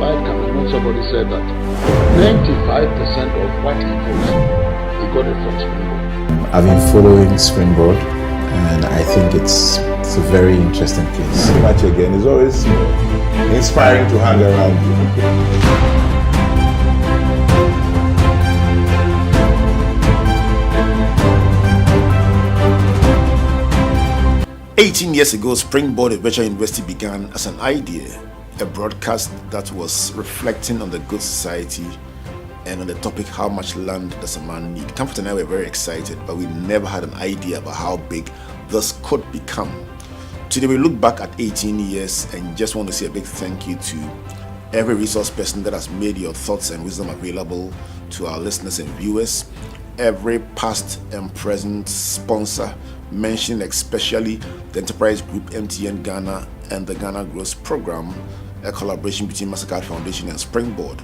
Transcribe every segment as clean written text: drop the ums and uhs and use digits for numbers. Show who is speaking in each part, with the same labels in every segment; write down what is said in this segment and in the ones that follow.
Speaker 1: certified cameraman, somebody said that 95% of what he posts, he got it from Springboard.
Speaker 2: I've been following Springboard, and I think it's a very interesting place.
Speaker 3: Too much again. It's always inspiring to hang around you.
Speaker 4: 18 years ago, Springboard Virtual University began as an idea, a broadcast that was reflecting on the good society and on the topic, how much land does a man need? Comfort and I were very excited, but we never had an idea about how big this could become. Today we look back at 18 years and just want to say a big thank you to every resource person that has made your thoughts and wisdom available to our listeners and viewers, every past and present sponsor, mentioning especially the Enterprise Group, MTN Ghana, and the Ghana Growth Program, a collaboration between Mastercard Foundation and Springboard,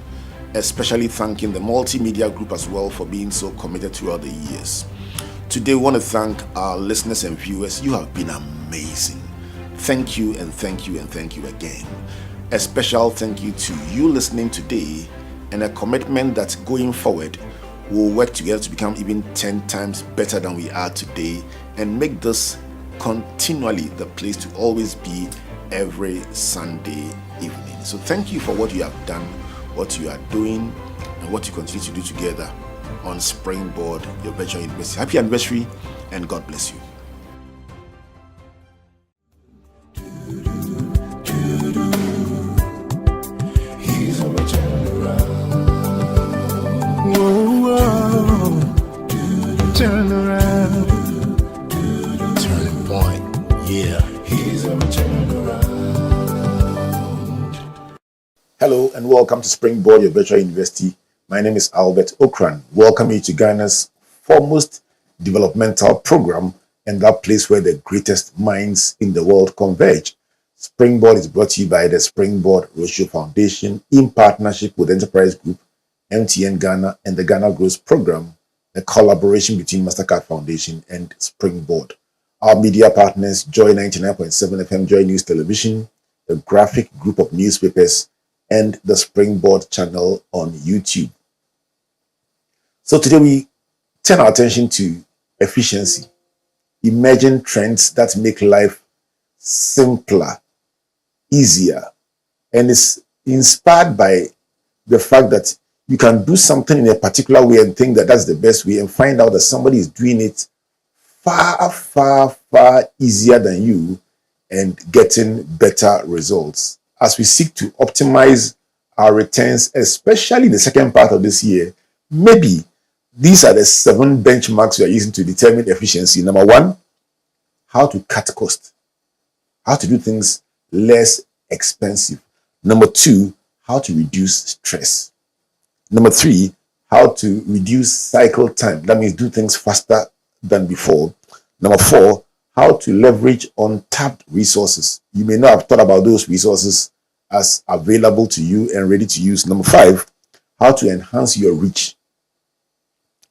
Speaker 4: especially thanking the multimedia group as well for being so committed throughout the years. Today we want to thank our listeners and viewers. You have been amazing. Thank you and thank you and thank you again. A special thank you to you listening today, and a commitment that going forward we'll work together to become even 10 times better than we are today and make this continually the place to always be every Sunday evening. So thank you for what you have done, what you are doing, and what you continue to do together on Springboard, your virtual university. Happy anniversary, and God bless you.
Speaker 5: Turn around. Turning point. Yeah. He's a turn around.
Speaker 4: Hello and welcome to Springboard, your virtual university. My name is Albert Ocran. Welcome you to Ghana's foremost developmental program and that place where the greatest minds in the world converge. Springboard is brought to you by the Springboard Roadshow Foundation in partnership with Enterprise Group, MTN Ghana, and the Ghana Growth Program, a collaboration between Mastercard Foundation and Springboard. Our media partners, Joy 99.7 FM, Joy News Television, the Graphic Group of Newspapers, and the Springboard channel on YouTube. So today we turn our attention to efficiency, emerging trends that make life simpler, easier, and is inspired by the fact that you can do something in a particular way and think that that's the best way and find out that somebody is doing it far, far, far easier than you and getting better results. As we seek to optimize our returns, especially in the second part of this year, maybe these are the 7 benchmarks we are using to determine efficiency. Number 1, how to cut costs, how to do things less expensive. Number 2, how to reduce stress. Number 3, how to reduce cycle time. That means do things faster than before. Number 4, how to leverage untapped resources. You may not have thought about those resources as available to you and ready to use. Number 5, how to enhance your reach.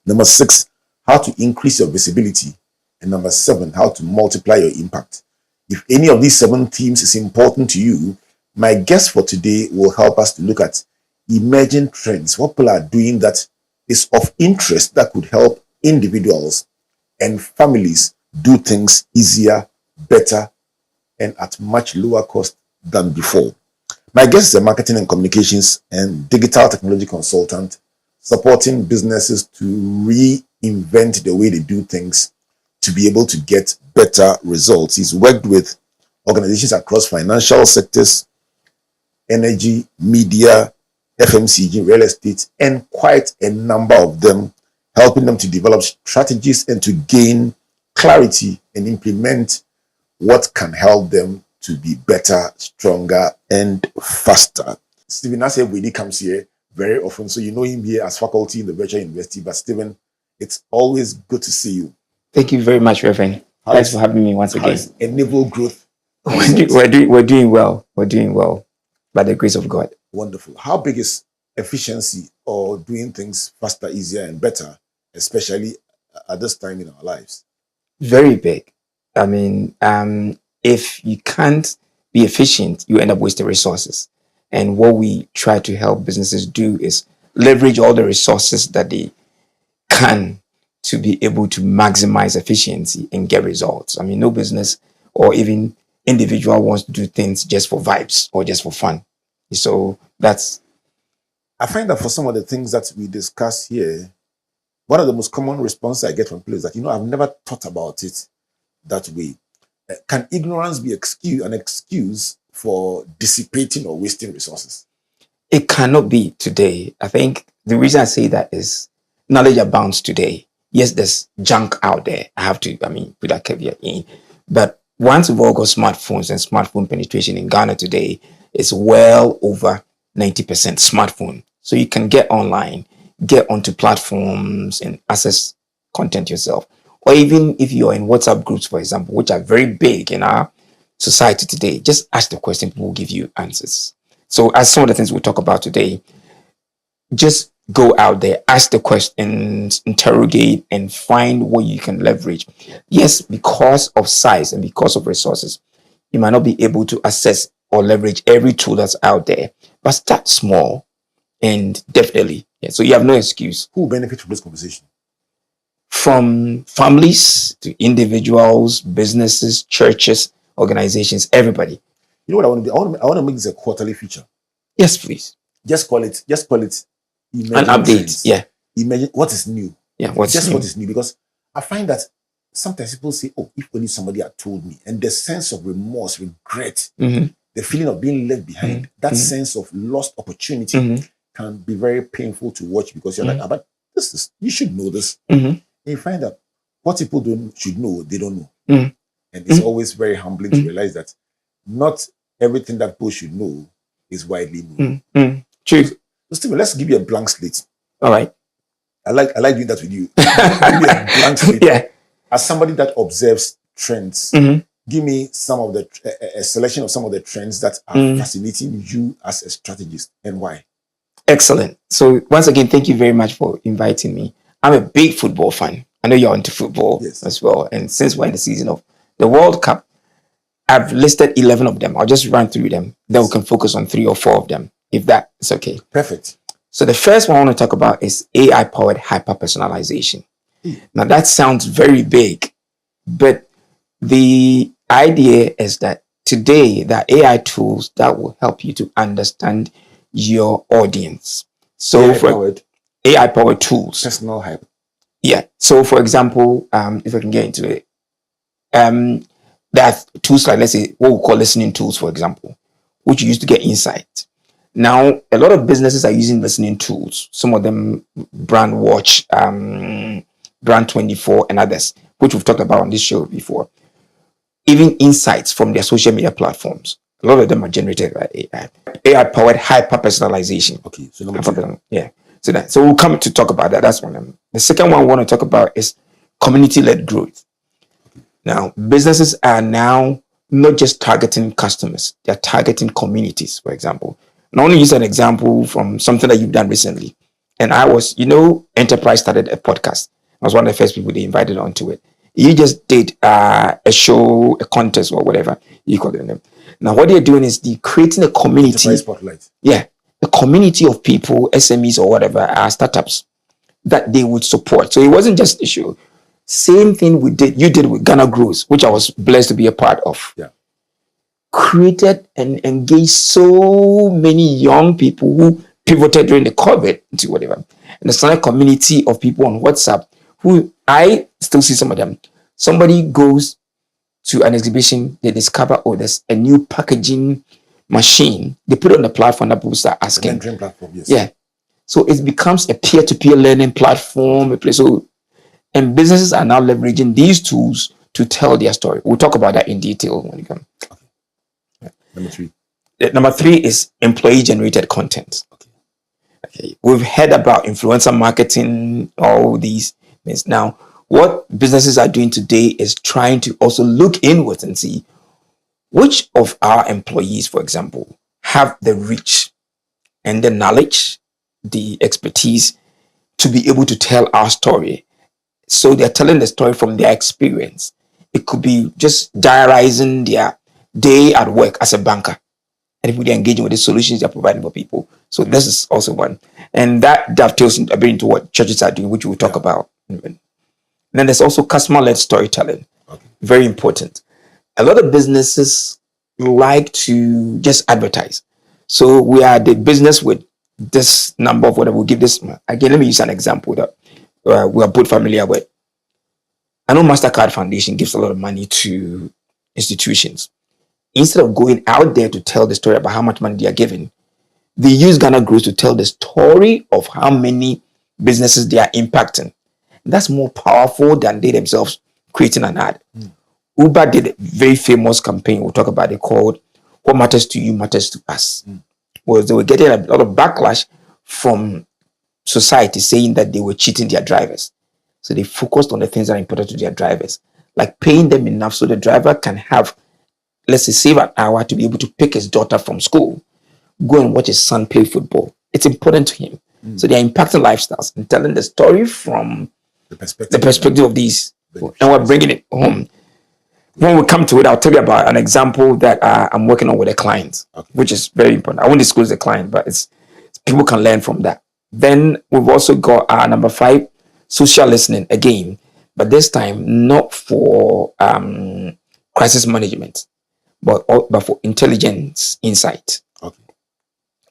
Speaker 4: Number 6, how to increase your visibility. And number 7, how to multiply your impact. If any of these 7 themes is important to you, my guest for today will help us to look at emerging trends, what people are doing that is of interest that could help individuals and families do things easier, better, and at much lower cost than before. My guest is a marketing and communications and digital technology consultant, supporting businesses to reinvent the way they do things to be able to get better results. He's worked with organizations across financial sectors, energy, media, FMCG, real estate, and quite a number of them, helping them to develop strategies and to gain clarity and implement what can help them to be better, stronger, and faster. Stephen Naasei Boadi comes here very often, so you know him here as faculty in the virtual university. But Stephen, it's always good to see you.
Speaker 6: Thank you very much, Reverend. Thanks for having me once again.
Speaker 4: Enable growth.
Speaker 6: We're doing well. We're doing well by the grace of God.
Speaker 4: Wonderful. How big is efficiency or doing things faster, easier, and better, especially at this time in our lives?
Speaker 6: Very big. I mean, if you can't be efficient, you end up wasting resources. And what we try to help businesses do is leverage all the resources that they can to be able to maximize efficiency and get results. I mean, no business or even individual wants to do things just for vibes or just for fun. So that's...
Speaker 4: I find that for some of the things that we discuss here, one of the most common responses I get from people is that, I've never thought about it that way. Can ignorance be an excuse for dissipating or wasting resources?
Speaker 6: It cannot be today. I think the reason I say that is knowledge abounds today. Yes, there's junk out there. I have to, put that caveat in. But once we've all got smartphones, and smartphone penetration in Ghana today is well over 90% smartphone. So you can get online, get onto platforms and access content yourself. Or even if you're in WhatsApp groups, for example, which are very big in our society today, just ask the question, people will give you answers. So as some of the things we'll talk about today, just go out there, ask the questions, interrogate, and find what you can leverage. Yes, because of size and because of resources, you might not be able to access or leverage every tool that's out there, but start small and definitely. Yeah, so you have no excuse.
Speaker 4: Who will benefit from this conversation?
Speaker 6: From families to individuals, businesses, churches, organizations, everybody.
Speaker 4: You know what I want to do? I want to make this a quarterly feature.
Speaker 6: Yes, please.
Speaker 4: Just call it
Speaker 6: An update.
Speaker 4: Trends.
Speaker 6: Yeah.
Speaker 4: Imagine what is new.
Speaker 6: Yeah.
Speaker 4: What is new? Because I find that sometimes people say, "Oh, if only somebody had told me," and the sense of remorse, regret, the feeling of being left behind, that sense of lost opportunity can be very painful to watch, because you're like, "But you should know this." And you find that what people should know, they don't know, and it's always very humbling to realize that not everything that people should know is widely known.
Speaker 6: True.
Speaker 4: So Stephen, let's give you a blank slate.
Speaker 6: All right.
Speaker 4: I like doing that with you. Give me a blank slate.
Speaker 6: Yeah.
Speaker 4: As somebody that observes trends, give me a selection of some of the trends that are fascinating you as a strategist, and why.
Speaker 6: Excellent. So once again, thank you very much for inviting me. I'm a big football fan. I know you're into football as well. And since we're in the season of the World Cup, I've listed 11 of them. I'll just run through them. Then we can focus on 3 or 4 of them, if that is okay.
Speaker 4: Perfect.
Speaker 6: So the first one I want to talk about is AI-powered hyper-personalization. Now that sounds very big, but the idea is that today there are AI tools that will help you to understand your audience. So AI-powered tools.
Speaker 4: Personal hype.
Speaker 6: Yeah. So for example, if I can get into it, there are tools like, let's say, what we call listening tools, for example, which you use to get insight. Now, a lot of businesses are using listening tools. Some of them, Brand Watch, Brand 24, and others, which we've talked about on this show before. Even insights from their social media platforms. A lot of them are generated by AI. AI-powered hyper-personalization.
Speaker 4: Okay, so number 2.
Speaker 6: Yeah. So we'll come to talk about that. That's one of them. The second one we want to talk about is community-led growth. Now, businesses are now not just targeting customers, they're targeting communities, for example. And I want to use an example from something that you've done recently. And I was, Enterprise started a podcast. I was one of the first people they invited onto it. You just did a show, a contest, or whatever you call it. Now, what they're doing is they're creating a community.
Speaker 4: Enterprise Spotlight.
Speaker 6: Yeah. A community of people, SMEs or whatever, startups that they would support. So it wasn't just a show. Same thing you did with Ghana Grows, which I was blessed to be a part of.
Speaker 4: Yeah.
Speaker 6: Created and engaged so many young people who pivoted during the COVID into whatever. And there's a community of people on WhatsApp who I still see some of them. Somebody goes to an exhibition, they discover, there's a new packaging machine. They put it on the platform that people start asking.
Speaker 4: Dream platform, yes.
Speaker 6: Yeah. So it becomes a peer-to-peer learning platform, a place. And businesses are now leveraging these tools to tell their story. We'll talk about that in detail when we come.
Speaker 4: Okay. Number 3.
Speaker 6: Number 3 is employee-generated content. Okay. We've heard about influencer marketing, all these things. Now, what businesses are doing today is trying to also look inwards and see which of our employees, for example, have the reach and the knowledge, the expertise to be able to tell our story. So they're telling the story from their experience. It could be just diarizing their day at work as a banker. and if they're engaging with the solutions they're providing for people. So this is also one. And that dovetails a bit into what churches are doing, which we'll talk about. And then there's also customer-led storytelling.
Speaker 4: Okay.
Speaker 6: Very important. A lot of businesses like to just advertise. So we are the business with this number of whatever. We'll give this. Again, let me use an example that we are both familiar with. I know MasterCard Foundation gives a lot of money to institutions. Instead of going out there to tell the story about how much money they are giving, they use Ghana Growth to tell the story of how many businesses they are impacting. That's more powerful than they themselves creating an ad. Uber did a very famous campaign we'll talk about it called What Matters to You Matters to Us. Was they were getting a lot of backlash from society saying that they were cheating their drivers. So they focused on the things that are important to their drivers, like paying them enough so the driver can have, let's say, save an hour to be able to pick his daughter from school, go and watch his son play football. It's important to him. So they are impacting lifestyles and telling the story from the perspective of these, and we're bringing it home. When we come to it, I'll tell you about an example that I'm working on with a client, which is very important. I won't disclose the client, but it's people can learn from that. Then we've also got number 5, social listening again, but this time not for crisis management, but for intelligence insight.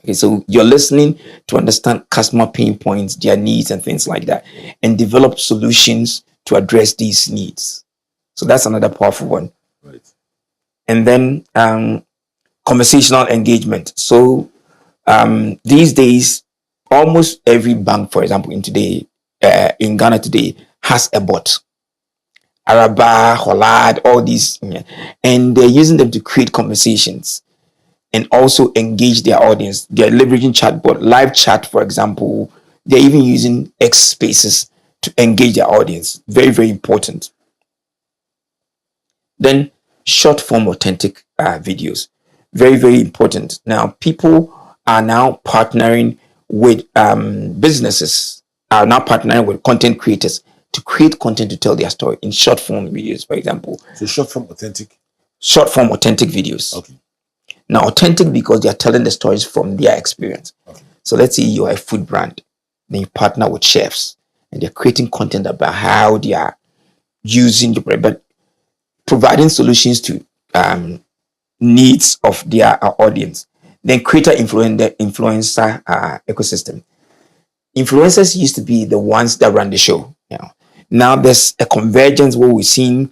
Speaker 6: Okay, so you're listening to understand customer pain points, their needs, and things like that, and develop solutions to address these needs. So that's another powerful one.
Speaker 4: Right.
Speaker 6: And then conversational engagement. So these days, almost every bank, for example, in Ghana today, has a bot. Araba, Holad, all these, and they're using them to create conversations and also engage their audience. They're leveraging chatbot, live chat, for example. They're even using X Spaces to engage their audience. Very, very important. Then short form authentic videos. Very, very important. Now, people are now partnering with businesses, are now partnering with content creators to create content to tell their story in short form videos, for example.
Speaker 4: So short form authentic
Speaker 6: videos.
Speaker 4: Okay.
Speaker 6: Now, authentic because they are telling the stories from their experience.
Speaker 4: Okay.
Speaker 6: So let's say you are a food brand, then you partner with chefs, and they're creating content about how they are using the bread, but providing solutions to needs of their audience. Then creator influencer ecosystem. Influencers used to be the ones that run the show. Now there's a convergence where we're seeing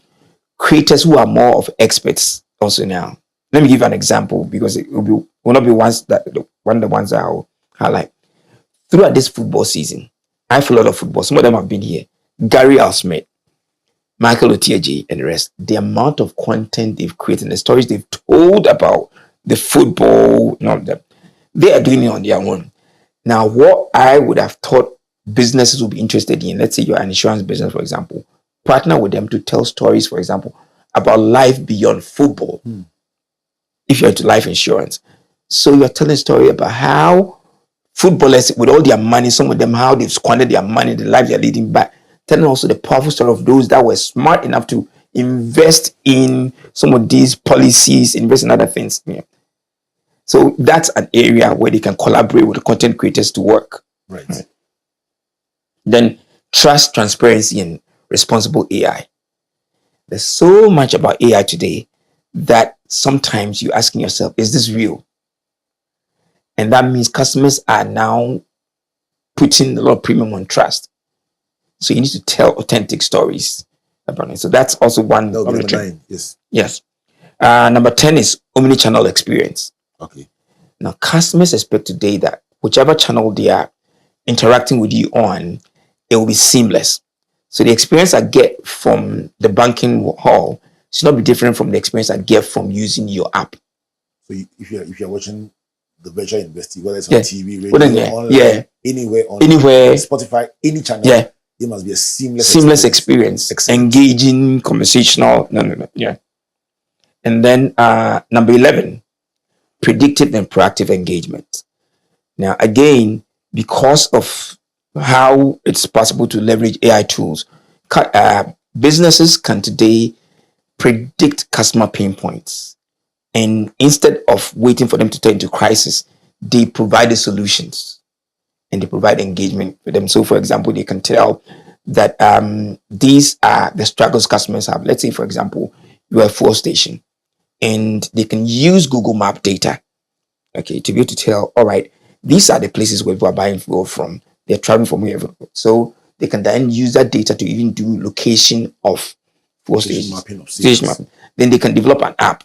Speaker 6: creators who are more of experts also now. Let me give you an example because it will not be one of the ones I'll highlight. Throughout this football season, I follow a lot of football. Some of them have been here. Gary Al-Smith, Michael Otieji, and the rest. The amount of content they've created, the stories they've told about the football, they are doing it on their own. Now, what I would have thought businesses would be interested in, let's say you're an insurance business, for example, partner with them to tell stories, for example, about life beyond football. If you're into life insurance. So you're telling a story about how footballers, with all their money, some of them, how they've squandered their money, the life they're leading, but telling also the powerful story of those that were smart enough to invest in some of these policies, invest in other things. So that's an area where they can collaborate with the content creators to work.
Speaker 4: Right.
Speaker 6: Then trust, transparency, and responsible AI. There's so much about AI today that sometimes you're asking yourself, is this real? And that means customers are now putting a lot of premium on trust. So you need to tell authentic stories about it. So that's also one.
Speaker 4: That would be number 9. Yes.
Speaker 6: Yes. Number 10 is omni-channel experience.
Speaker 4: Okay.
Speaker 6: Now, customers expect today that whichever channel they are interacting with you on, it will be seamless. So the experience I get from the banking hall should not be different from the experience I get from using your app.
Speaker 4: So if you're watching the virtual university, whether it's on
Speaker 6: Yeah.
Speaker 4: TV, radio,
Speaker 6: Wouldn't it?
Speaker 4: online,
Speaker 6: Yeah.
Speaker 4: anywhere, Spotify, any channel,
Speaker 6: Yeah.
Speaker 4: there must be a seamless
Speaker 6: experience.
Speaker 4: Excellent.
Speaker 6: Engaging, conversational. No. Yeah. And then number 11, predictive and proactive engagement. Now, again, because of how it's possible to leverage AI tools, businesses can today predict customer pain points And instead of waiting for them to turn into crisis, they provide the solutions and they provide engagement for them. So, for example, they can tell that these are the struggles customers have. Let's say, for example, you are a fuel station, and they can use Google Map data, okay, to be able to tell, all right, these are the places where people are buying fuel from. They're traveling from wherever. So they can then use that data to even do location of fuel stations. Station mapping. Then they can develop an app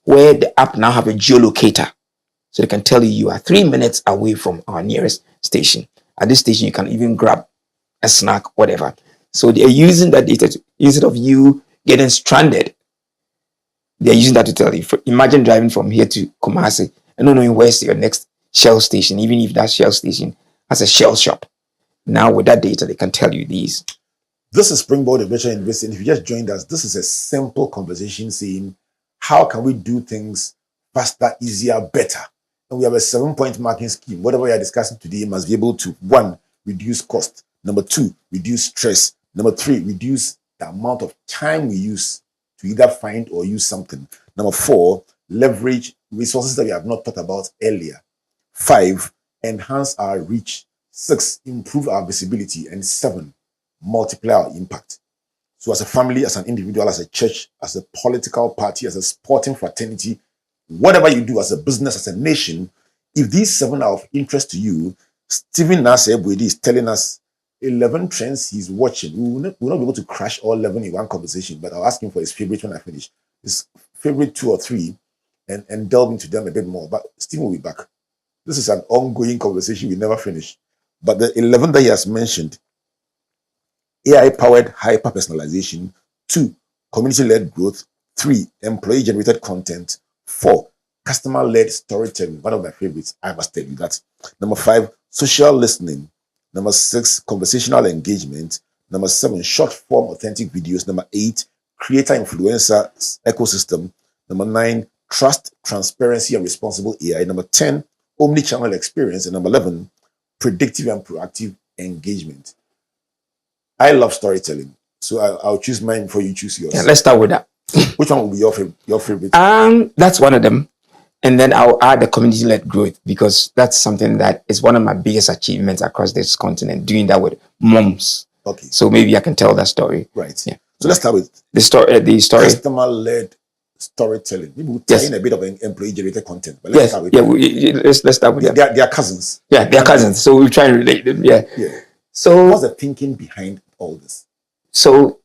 Speaker 6: where the app now have a geolocator. So they can tell you you are 3 minutes away from our nearest station. At this station, you can even grab a snack, whatever. So they're using that data to, instead of you getting stranded, they're using that to tell you. Imagine driving from here to Kumasi and not knowing where's your next Shell station, even if that Shell station has a Shell shop. Now with that data, they can tell you these.
Speaker 4: This is Springboard Adventure Investing. If you just joined us, this is a simple conversation saying, how can we do things faster, easier, better? And we have a 7-point marking scheme. Whatever we are discussing today must be able to, 1, reduce cost. Number 2, reduce stress. Number 3, reduce the amount of time we use to either find or use something. Number 4, leverage resources that we have not thought about earlier. 5, enhance our reach. 6, improve our visibility. And 7, multiply our impact. So as a family, as an individual, as a church, as a political party, as a sporting fraternity, whatever you do as a business, as a nation, if these 7 are of interest to you, Stephen Naasei Boadi is telling us 11 trends he's watching. We will not be able to crash all 11 in one conversation, but I'll ask him for his favorite when I finish. His favorite 2 or 3 and delve into them a bit more. But Stephen will be back. This is an ongoing conversation we never finish. But the 11 that he has mentioned: AI-powered hyper-personalization. 2, community-led growth. 3, employee-generated content. 4, customer-led storytelling. One of my favorites, I must tell you that. Number 5, social listening. Number 6, conversational engagement. Number 7, short-form authentic videos. Number 8, creator-influencer ecosystem. Number 9, trust, transparency, and responsible AI. Number 10, omni-channel experience. And number 11, predictive and proactive engagement. I love storytelling, so I'll choose mine before you choose yours.
Speaker 6: Yeah, let's start with that.
Speaker 4: Which one will be your favorite?
Speaker 6: That's one of them. And then I'll add the community-led growth, because that's something that is one of my biggest achievements across this continent, doing that with moms.
Speaker 4: Okay.
Speaker 6: So maybe I can tell that story.
Speaker 4: Right.
Speaker 6: Yeah.
Speaker 4: So let's start with
Speaker 6: the story.
Speaker 4: Customer-led storytelling. Maybe we'll tie in a bit of employee-generated content. But let's start with
Speaker 6: let's start with
Speaker 4: them. They are cousins.
Speaker 6: Yeah, they are cousins. So we'll try and relate them. Yeah. So
Speaker 4: what's the thinking behind all this?
Speaker 6: So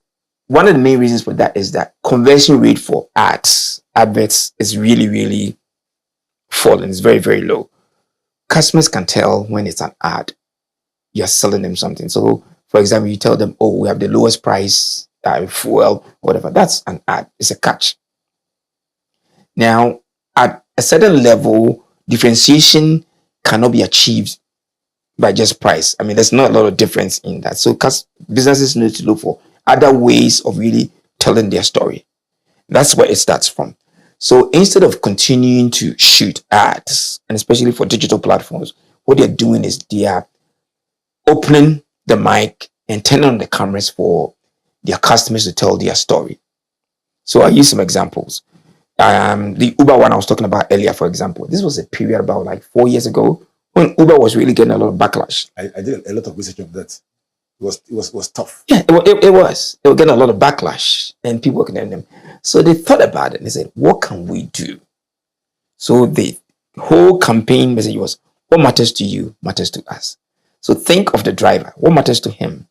Speaker 6: one of the main reasons for that is that conversion rate for adverts is really, really fallen. It's very, very low. Customers can tell when it's an ad, you're selling them something. So, for example, you tell them, oh, we have the lowest price, fuel, whatever. That's an ad. It's a catch. Now, at a certain level, differentiation cannot be achieved by just price. I mean, there's not a lot of difference in that. So businesses need to look for other ways of really telling their story. That's where it starts from. So instead of continuing to shoot ads, and especially for digital platforms, what they're doing is they are opening the mic and turning on the cameras for their customers to tell their story. So I'll use some examples. The Uber one I was talking about earlier, for example, this was a period about like 4 years ago when Uber was really getting a lot of backlash.
Speaker 4: I did a lot of research on that. It was tough.
Speaker 6: Yeah, it was. They were getting a lot of backlash and people were condemning them. So they thought about it and they said, what can we do? So the whole campaign message was, what matters to you matters to us. So think of the driver. What matters to him?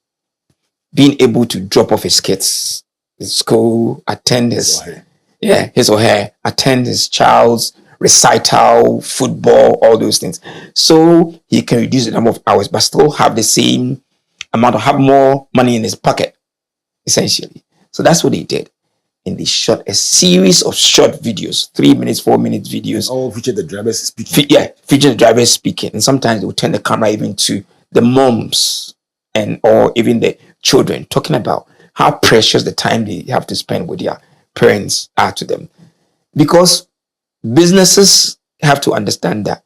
Speaker 6: Being able to drop off his kids, his school, attend his or her, attend his child's recital, football, all those things. So he can reduce the number of hours, but still have the same amount of, have more money in his pocket, essentially. So that's what they did. And they shot a series of short videos, 3 minutes, 4 minutes videos.
Speaker 4: All feature the drivers speaking.
Speaker 6: Feature the drivers speaking. And sometimes they will turn the camera even to the moms or even the children, talking about how precious the time they have to spend with their parents are to them. Because businesses have to understand that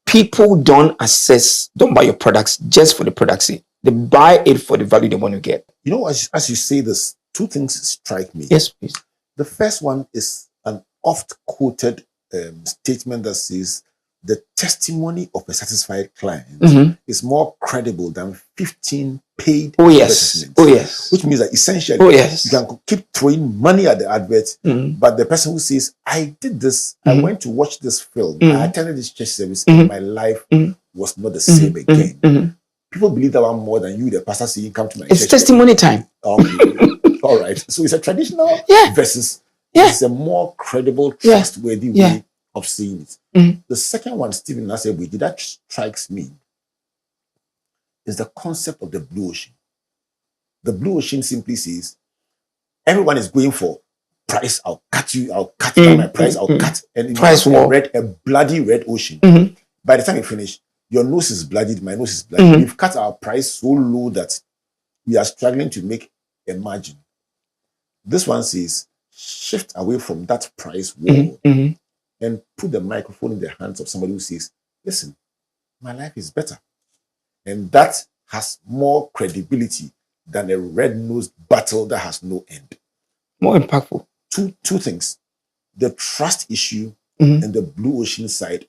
Speaker 6: people don't buy your products just for the product's sake. They buy it for the value they want to get.
Speaker 4: You know, as you say this, two things strike me.
Speaker 6: Yes, please.
Speaker 4: The first one is an oft-quoted statement that says the testimony of a satisfied client is more credible than 15 paid advertisements.
Speaker 6: Oh, yes.
Speaker 4: Which means that essentially you can keep throwing money at the advert, but the person who says, I did this, I went to watch this film, I attended this church service, and my life was not the same again. People believe that one more than you, the pastor saying, come to my church.
Speaker 6: It's testimony time.
Speaker 4: Okay. All right. So it's a traditional versus it's a more credible, trustworthy way of seeing it. The second one, Stephen Naasei Boadi, that strikes me is the concept of the blue ocean. The blue ocean simply says everyone is going for price. I'll cut down my price. I'll cut and
Speaker 6: price war.
Speaker 4: A bloody red ocean. By the time you finish, your nose is bloodied, my nose is bloodied. We've cut our price so low that we are struggling to make a margin. This one says shift away from that price war and put the microphone in the hands of somebody who says, listen, my life is better. And that has more credibility than a red-nosed battle that has no end.
Speaker 6: More impactful.
Speaker 4: Two things. The trust issue and the blue ocean side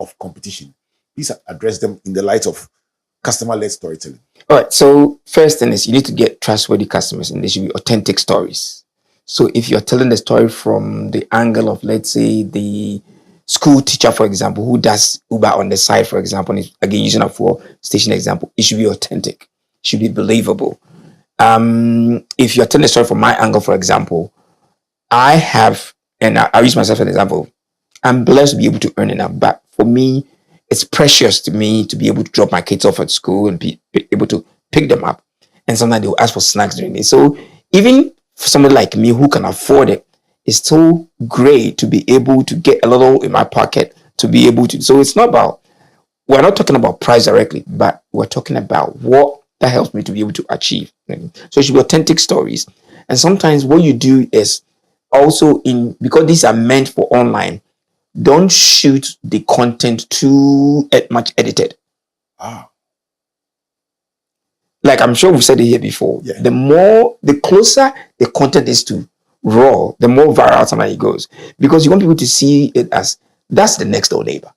Speaker 4: of competition. Please address them in the light of customer-led storytelling. All
Speaker 6: right. So first thing is you need to get trustworthy customers, and they should be authentic stories. So if you're telling the story from the angle of, let's say, the school teacher, for example, who does Uber on the side, for example, and again, using a fuel station example, it should be authentic. It should be believable. If you're telling the story from my angle, for example, I have, and I use myself as an example, I'm blessed to be able to earn enough, but for me, it's precious to me to be able to drop my kids off at school and be able to pick them up. And sometimes they'll ask for snacks during it. So even for somebody like me who can afford it, it's so great to be able to get a little in my pocket to be able to. So it's not about, we're not talking about price directly, but we're talking about what that helps me to be able to achieve. So it should be authentic stories. And sometimes what you do is also because these are meant for online, don't shoot the content too much edited. Like I'm sure we've said it here before. Yeah. The closer the content is to raw, the more viral somebody it goes. Because you want people to see it as, that's the next door neighbor.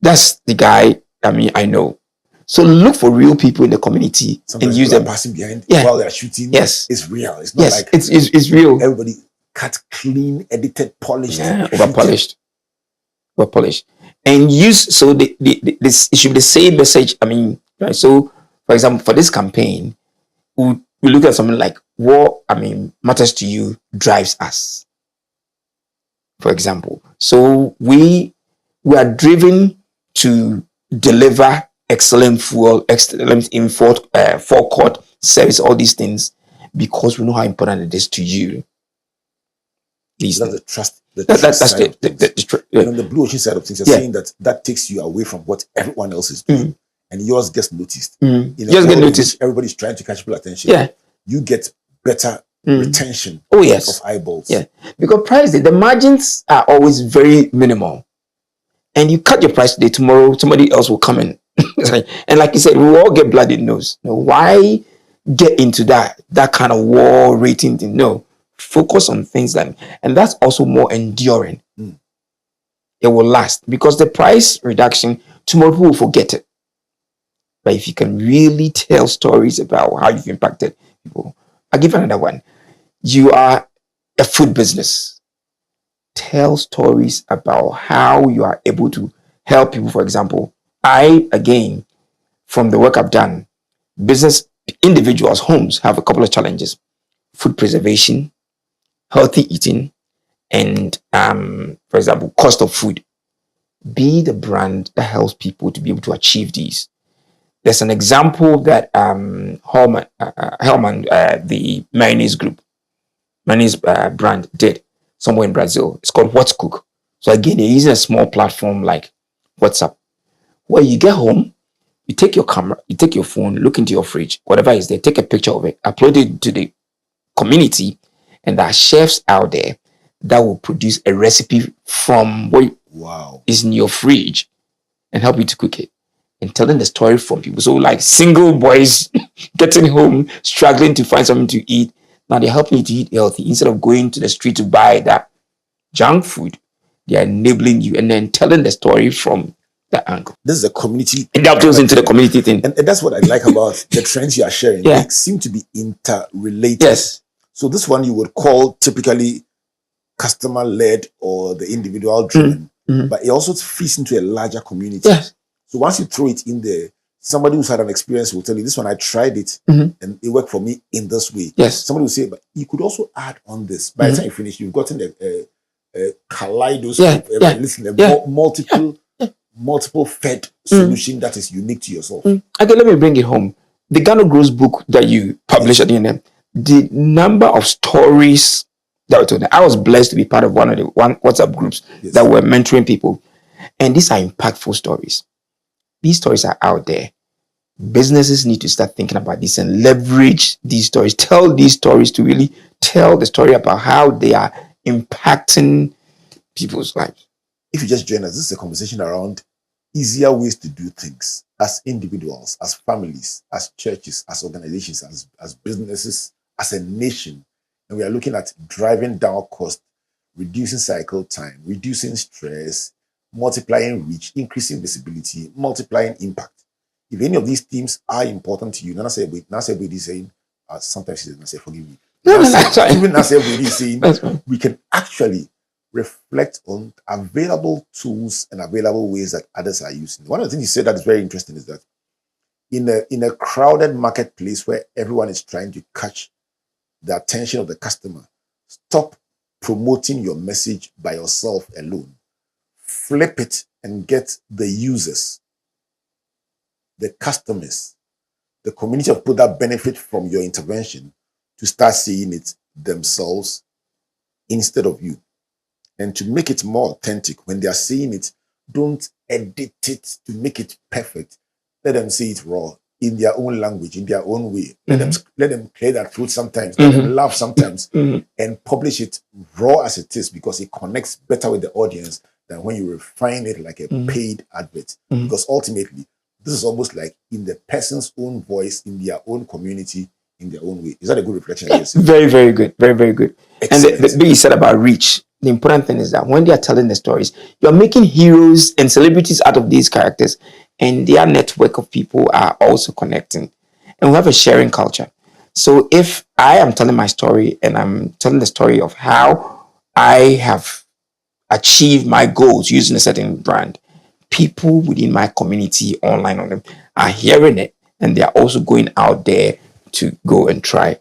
Speaker 6: That's the guy, I know. So look for real people in the community and use them.
Speaker 4: Passing behind while they're shooting.
Speaker 6: Yes.
Speaker 4: It's real. It's not like
Speaker 6: it's real.
Speaker 4: Everybody cut clean, edited, polished.
Speaker 6: Yeah, over-polished. And use, so it should be the same message. Right? So, for example, for this campaign, we look at something like what matters to you drives us. For example, so we are driven to deliver excellent fuel, excellent in forecourt service, all these things, because we know how important it is to you.
Speaker 4: That's the trust. That's the blue ocean side of things. You're saying that takes you away from what everyone else is doing, and yours gets noticed.
Speaker 6: Yours get noticed.
Speaker 4: Everybody's trying to catch people attention.
Speaker 6: Yeah,
Speaker 4: you get better retention. Of eyeballs.
Speaker 6: Yeah, because the margins are always very minimal, and you cut your price today. Tomorrow, somebody else will come in, and like you said, we all get bloody nose. No, why get into that kind of war rating thing? No. Focus on things and that's also more enduring. It will last because the price reduction, tomorrow people will forget it. But if you can really tell stories about how you've impacted people, I'll give another one. You are a food business. Tell stories about how you are able to help people. For example, again, from the work I've done, business individuals, homes have a couple of challenges: food preservation, healthy eating, and for example, cost of food. Be the brand that helps people to be able to achieve these. There's an example that Hellman, the mayonnaise brand did somewhere in Brazil. It's called What's Cook. So again, they're using a small platform like WhatsApp, where you get home, you take your camera, you take your phone, look into your fridge, whatever is there, take a picture of it, upload it to the community, and there are chefs out there that will produce a recipe from what is in your fridge and help you to cook it. And telling the story from people. So like single boys getting home, struggling to find something to eat. Now they're helping you to eat healthy. Instead of going to the street to buy that junk food, they are enabling you and then telling the story from that angle.
Speaker 4: This is a community.
Speaker 6: And that goes into the community thing.
Speaker 4: And that's what I like about the trends you are sharing.
Speaker 6: Yeah.
Speaker 4: They seem to be interrelated.
Speaker 6: Yes.
Speaker 4: So this one you would call typically customer-led or the individual-driven, but it also fits into a larger community.
Speaker 6: Yes.
Speaker 4: So once you throw it in there, somebody who's had an experience will tell you, this one I tried it and it worked for me in this way.
Speaker 6: Yes.
Speaker 4: Somebody will say, but you could also add on this. By the time you finish, you've gotten a kaleidoscope, multiple fed solution that is unique to yourself.
Speaker 6: Okay, let me bring it home. The Ghana Grows book that you published at the end, the number of stories that were told. I was blessed to be part of one WhatsApp groups that were mentoring people. And these are impactful stories. These stories are out there. Businesses need to start thinking about this and leverage these stories. Tell these stories to really tell the story about how they are impacting people's lives.
Speaker 4: If you just join us, this is a conversation around easier ways to do things as individuals, as families, as churches, as organizations, as businesses, as a nation. And we are looking at driving down cost, reducing cycle time, reducing stress, multiplying reach, increasing visibility, multiplying impact. If any of these themes are important to you, Naasei Boadi is saying, sometimes he doesn't say, forgive me. Even Naasei Boadi is saying, we can actually reflect on available tools and available ways that others are using. One of the things you said that is very interesting is that in a crowded marketplace where everyone is trying to catch the attention of the customer, stop promoting your message by yourself alone. Flip it and get the users, the customers, the community of people that benefit from your intervention to start seeing it themselves instead of you. And to make it more authentic, when they are seeing it, don't edit it to make it perfect. Let them see it raw, in their own language, in their own way. Let them clear their throat sometimes, let them laugh sometimes, and publish it raw as it is, because it connects better with the audience than when you refine it like a paid advert. Because ultimately, this is almost like in the person's own voice, in their own community, in their own way. Is that a good reflection?
Speaker 6: Yes. Very, very good. Very, very good. Excellent. And the bit you said about reach, the important thing is that when they are telling the stories, you're making heroes and celebrities out of these characters, and their network of people are also connecting. And we have a sharing culture. So if I am telling my story and I'm telling the story of how I have achieved my goals using a certain brand, people within my community online on them are hearing it, and they are also going out there to go and try.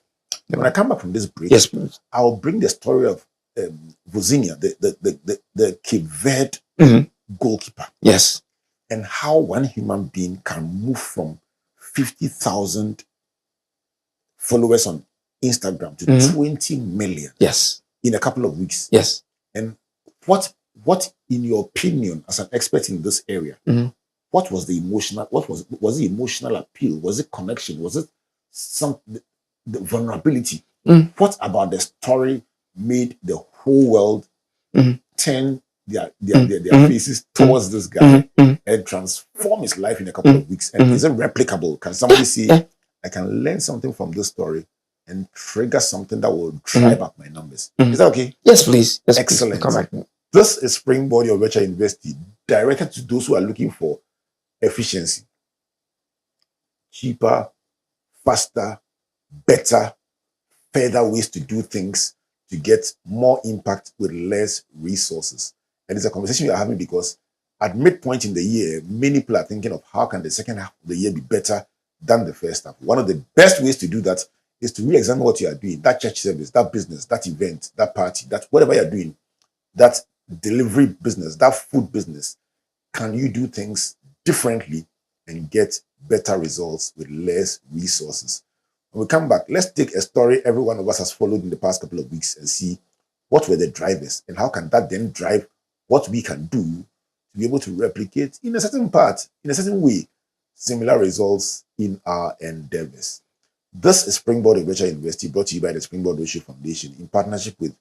Speaker 4: When I come back from this break,
Speaker 6: yes, please.
Speaker 4: I'll bring the story of Vozinia, the Cape Verde goalkeeper.
Speaker 6: Yes.
Speaker 4: And how one human being can move from 50,000 followers on Instagram to 20 million.
Speaker 6: Yes.
Speaker 4: In a couple of weeks.
Speaker 6: Yes.
Speaker 4: And what in your opinion, as an expert in this area, what was the emotional, was the emotional appeal? Was it connection? Was it the vulnerability? What about the story made the whole world turn their faces towards this guy and transform his life in a couple of weeks? And is it replicable? Can somebody say, I can learn something from this story and trigger something that will drive up my numbers? Is that okay?
Speaker 6: Yes, please. Yes,
Speaker 4: excellent.
Speaker 6: Please. Come back.
Speaker 4: This is Springboard, your virtual university, directed to those who are looking for efficiency, cheaper, faster, better, further ways to do things to get more impact with less resources. And it's a conversation we are having because at midpoint in the year, many people are thinking of how can the second half of the year be better than the first half. One of the best ways to do that is to really examine what you are doing, that church service, that business, that event, that party, that whatever you're doing, that delivery business, that food business. Can you do things differently and get better results with less resources? When we come back, let's take a story every one of us has followed in the past couple of weeks and see what were the drivers and how can that then drive what we can do to be able to replicate in a certain part, in a certain way, similar results in our endeavors. This is Springboard Virtual University, brought to you by the Springboard Roadshow Foundation in partnership with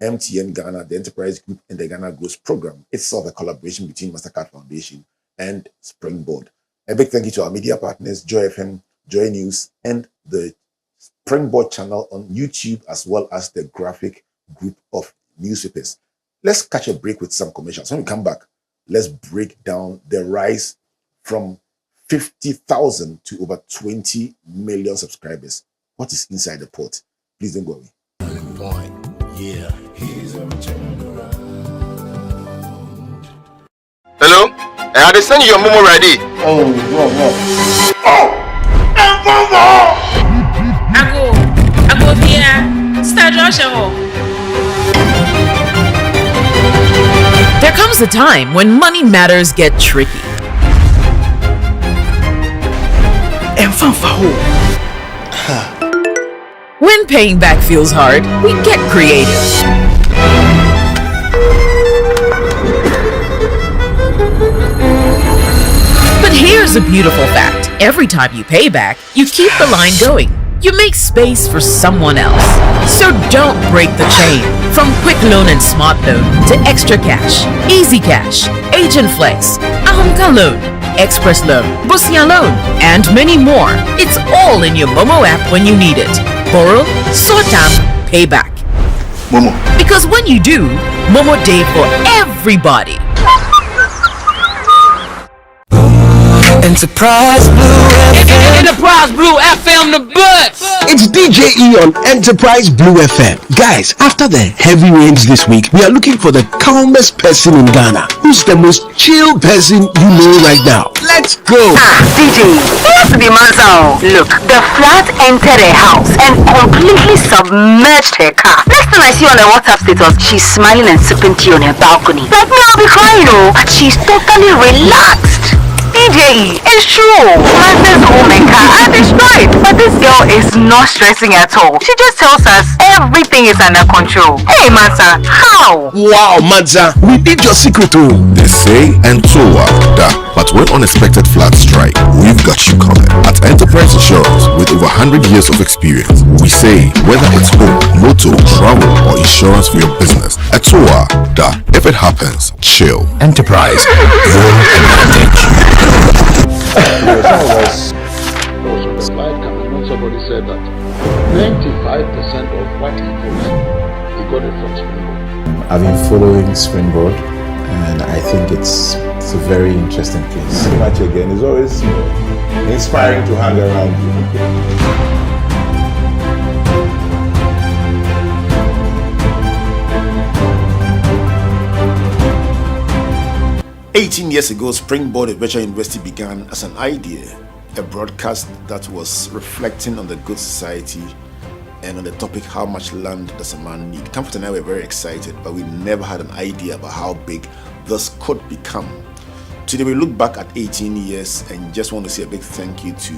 Speaker 4: MTN Ghana, the Enterprise Group, and the Ghana Growth Program. Itself a collaboration between Mastercard Foundation and Springboard. A big thank you to our media partners, Joy FM, Joy News, and the Springboard channel on YouTube, as well as the graphic group of newspapers. Let's catch a break with some commercials. When we come back, let's break down the rise from 50,000 to over 20 million subscribers. What is inside the pot? Please don't go away.
Speaker 5: Turning point. Yeah, he's a turnaround.
Speaker 3: Hello? I had to send you your momo ready.
Speaker 7: I go here. Start Joshua.
Speaker 8: There comes a time when money matters get tricky. When paying back feels hard, we get creative. But here's a beautiful fact. Every time you pay back, you keep the line going. You make space for someone else. So don't break the chain. From quick loan and smart loan to extra cash, easy cash, agent flex, Ahumka loan, express loan, Busia loan, and many more. It's all in your Momo app when you need it. Borrow, sort out, pay back.
Speaker 3: Momo.
Speaker 8: Because when you do, Momo Day for everybody.
Speaker 9: Enterprise Blue FM.
Speaker 7: Enterprise Blue FM the butts.
Speaker 9: It's DJ E on Enterprise Blue FM. Guys, after the heavy rains this week, we are looking for the calmest person in Ghana. Who's the most chill person you know right now? Let's go.
Speaker 10: DJ, here's the answer. Look, the flood entered her house and completely submerged her car. Next time I see her on her WhatsApp status, she's smiling and sipping tea on her balcony. Like me, I'll be crying, but she's totally relaxed. DJ, it's true. Martha's home and car are destroyed, but this girl is not stressing at all. She just tells us everything is under control. Hey, Martha, how?
Speaker 9: Wow, Madza, we need your secret too.
Speaker 11: They say and so but when unexpected floods strike, we've got you covered. At Enterprise Insurance, with over 100 years of experience, we say whether it's home, motor, travel, or insurance for your business, at SOA, if it happens, chill. Enterprise, your advantage.
Speaker 1: There was a slide coming when somebody said that 95% of what he knows, he got it from Springboard.
Speaker 2: I've been following Springboard, and I think it's a very interesting place.
Speaker 3: Pretty much again, it's always inspiring to hang around
Speaker 4: you. 18 years ago, Springboard at Virtual University began as an idea, a broadcast that was reflecting on the good society and on the topic, how much land does a man need. Comfort and I were very excited, but we never had an idea about how big this could become. Today we look back at 18 years and just want to say a big thank you to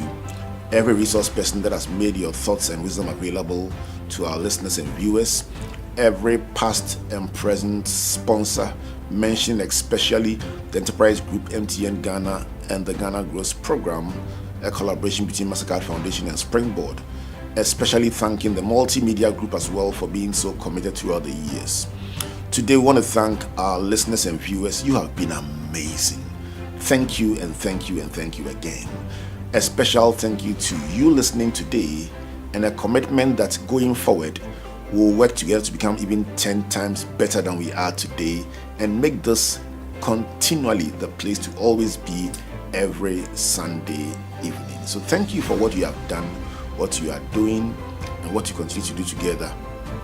Speaker 4: every resource person that has made your thoughts and wisdom available to our listeners and viewers, every past and present sponsor, mentioned especially the Enterprise Group, MTN Ghana, and the Ghana Growth Program, a collaboration between Mastercard Foundation and Springboard, especially thanking the multimedia group as well for being so committed throughout the years. Today we want to thank our listeners and viewers. You have been amazing. Thank you and thank you and thank you again. A special thank you to you listening today, and a commitment that going forward we'll work together to become even 10 times better than we are today and make this continually the place to always be every Sunday evening. So thank you for what you have done, what you are doing, and what you continue to do together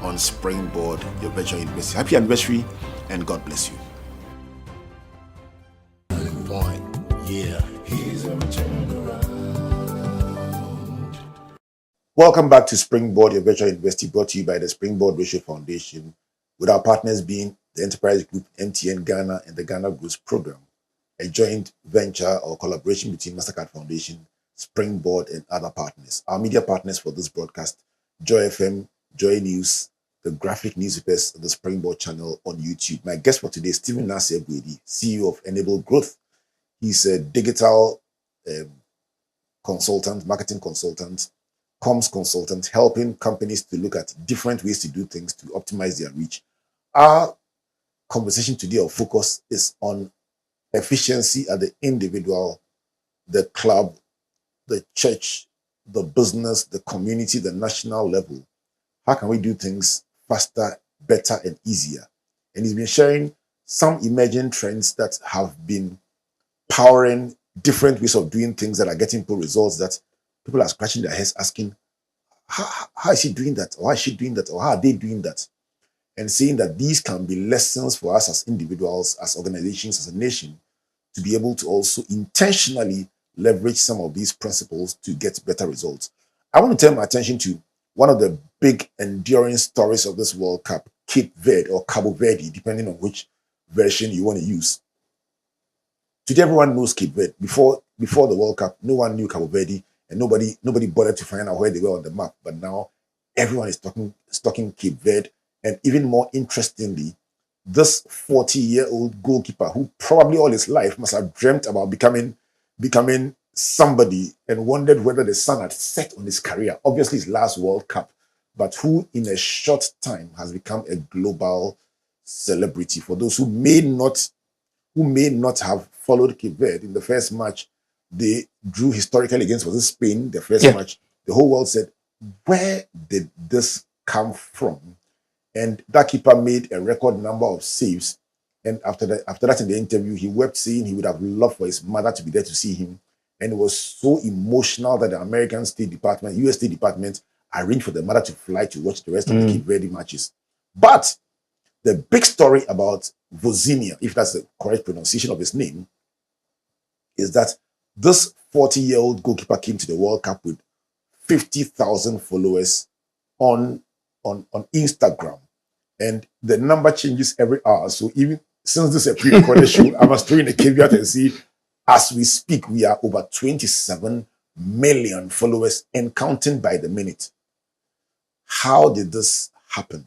Speaker 4: on Springboard, your virtual university. Happy anniversary and God bless you.
Speaker 5: Point. Yeah, he's a turnaround.
Speaker 4: Welcome back to Springboard, your virtual university, brought to you by the Springboard Ratio Foundation, with our partners being the Enterprise Group, MTN Ghana, and the Ghana Growth Program, a joint venture or collaboration between Mastercard Foundation, Springboard, and other partners. Our media partners for this broadcast: Joy FM, Joy News, the graphic newspapers, the Springboard channel on YouTube. My guest for today is Stephen Naasei Boadi, CEO of Enable Growth. He's a digital consultant, marketing consultant, comms consultant, helping companies to look at different ways to do things to optimize their reach. Our conversation today, or focus, is on efficiency at the individual, the club, the church, the business, the community, the national level, how can we do things faster, better, and easier? And he's been sharing some emerging trends that have been powering different ways of doing things that are getting poor results, that people are scratching their heads asking, how is he doing that? Or how is she doing that? Or how are they doing that? And saying that these can be lessons for us as individuals, as organizations, as a nation, to be able to also intentionally leverage some of these principles to get better results. I want to turn my attention to one of the big enduring stories of this World Cup, Cape Verde or Cabo Verde, depending on which version you want to use. Today, everyone knows Cape Verde. Before the World Cup, no one knew Cabo Verde, and nobody bothered to find out where they were on the map. But now, everyone is talking Cape Verde, and even more interestingly, this 40-year-old goalkeeper who probably all his life must have dreamt about becoming somebody and wondered whether the sun had set on his career. Obviously, his last World Cup, but who in a short time has become a global celebrity. For those who may not have followed Cape Verde, in the first match they drew historically against, was it Spain, the first match, the whole world said, where did this come from? And that keeper made a record number of saves. And after that in the interview, he wept, saying he would have loved for his mother to be there to see him. And it was so emotional that the American State Department, US State Department, arranged for the mother to fly to watch the rest of the Cape Verde matches. But the big story about Vozinha, if that's the correct pronunciation of his name, is that this 40-year-old goalkeeper came to the World Cup with 50,000 followers on Instagram. And the number changes every hour. So even since this is a pre-recorded show, I must throw in a caveat and see, as we speak, we are over 27 million followers and counting by the minute. How did this happen?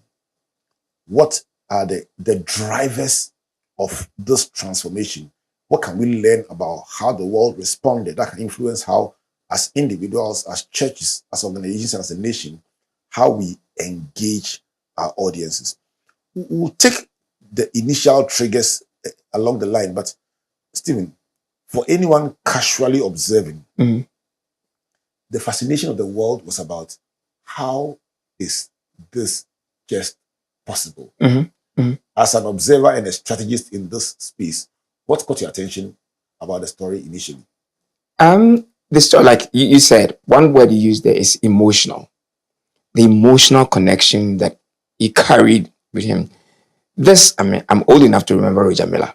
Speaker 4: What are the drivers of this transformation? What can we learn about how the world responded that can influence how, as individuals, as churches, as organizations, as a nation, how we engage our audiences? We'll take the initial triggers along the line, but Stephen, for anyone casually observing, the fascination of the world was about how is this just possible? As an observer and a strategist in this space, what caught your attention about the story initially?
Speaker 6: The story, like you said, one word you used there is emotional. The emotional connection that he carried with him. I'm old enough to remember Roger Miller.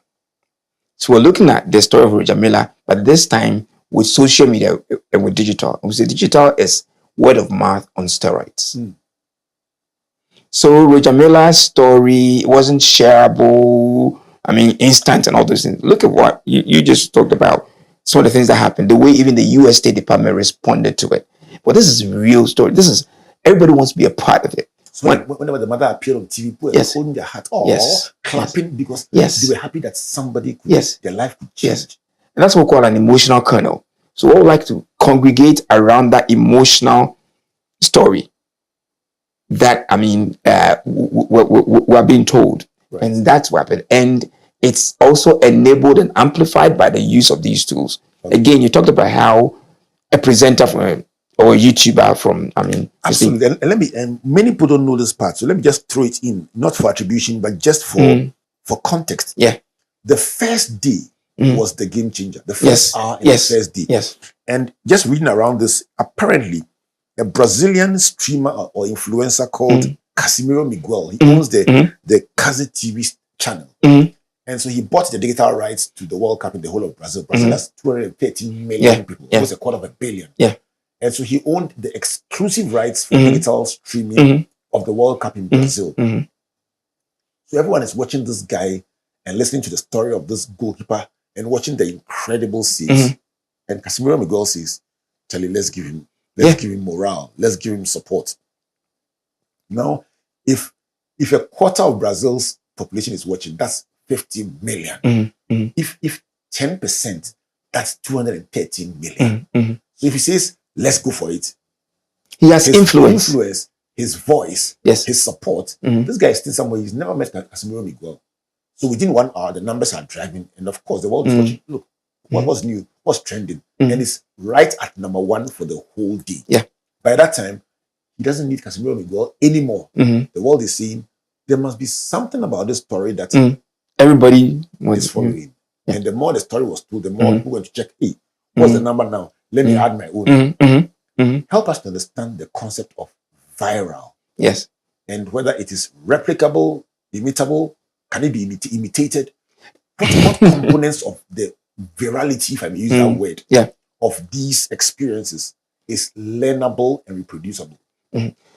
Speaker 6: So we're looking at the story of Roger Miller, but this time with social media and with digital. We say digital is word of mouth on steroids. So Roger Miller's story wasn't shareable, instant and all those things. Look at what you just talked about. Some of the things that happened, the way even the US State Department responded to it. But this is a real story. Everybody wants to be a part of it.
Speaker 4: So whenever the mother appeared on TV, people were holding their hat, clapping because they were happy that somebody could, their life could change.
Speaker 6: And that's what we call an emotional kernel. So we would like to congregate around that emotional story that, we're being told. Right. And that's what happened. And it's also enabled and amplified by the use of these tools. Okay. Again, you talked about how a presenter or a YouTuber from,
Speaker 4: absolutely. And many people don't know this part. So let me just throw it in, not for attribution, but just for context.
Speaker 6: Yeah.
Speaker 4: The first day was the game changer. The first hour and the first day.
Speaker 6: Yes.
Speaker 4: And just reading around this, apparently, a Brazilian streamer or influencer called Casimiro Miguel, he owns the Kazi TV channel. And so he bought the digital rights to the World Cup in the whole of Brazil. Brazil has 213 million people. It was $250 million.
Speaker 6: Yeah.
Speaker 4: And so he owned the exclusive rights for digital streaming of the World Cup in Brazil. So everyone is watching this guy and listening to the story of this goalkeeper and watching the incredible saves. And Casimiro Miguel says, Charlie, let's give him morale. Let's give him support. Now, if a quarter of Brazil's population is watching, that's 50 million. If 10%, that's 213 million. So if he says, let's go for it,
Speaker 6: he has influence,
Speaker 4: his voice, his support. This guy is still somewhere he's never met Casimiro Miguel. So within 1 hour, the numbers are driving. And of course, the world is watching. Look, what was new? what's trending, and it's right at number 1 for the whole day.
Speaker 6: Yeah.
Speaker 4: By that time, he doesn't need Casemiro Miguel anymore. The world is saying there must be something about this story that
Speaker 6: everybody
Speaker 4: is following. And the more the story was told, the more people went to check, hey, what's the number now? Let me add my own. Help us to understand the concept of viral.
Speaker 6: Yes.
Speaker 4: And whether it is replicable, imitable, can it be imitated? What components of the virality, if I may use that word, of these experiences is learnable and reproducible?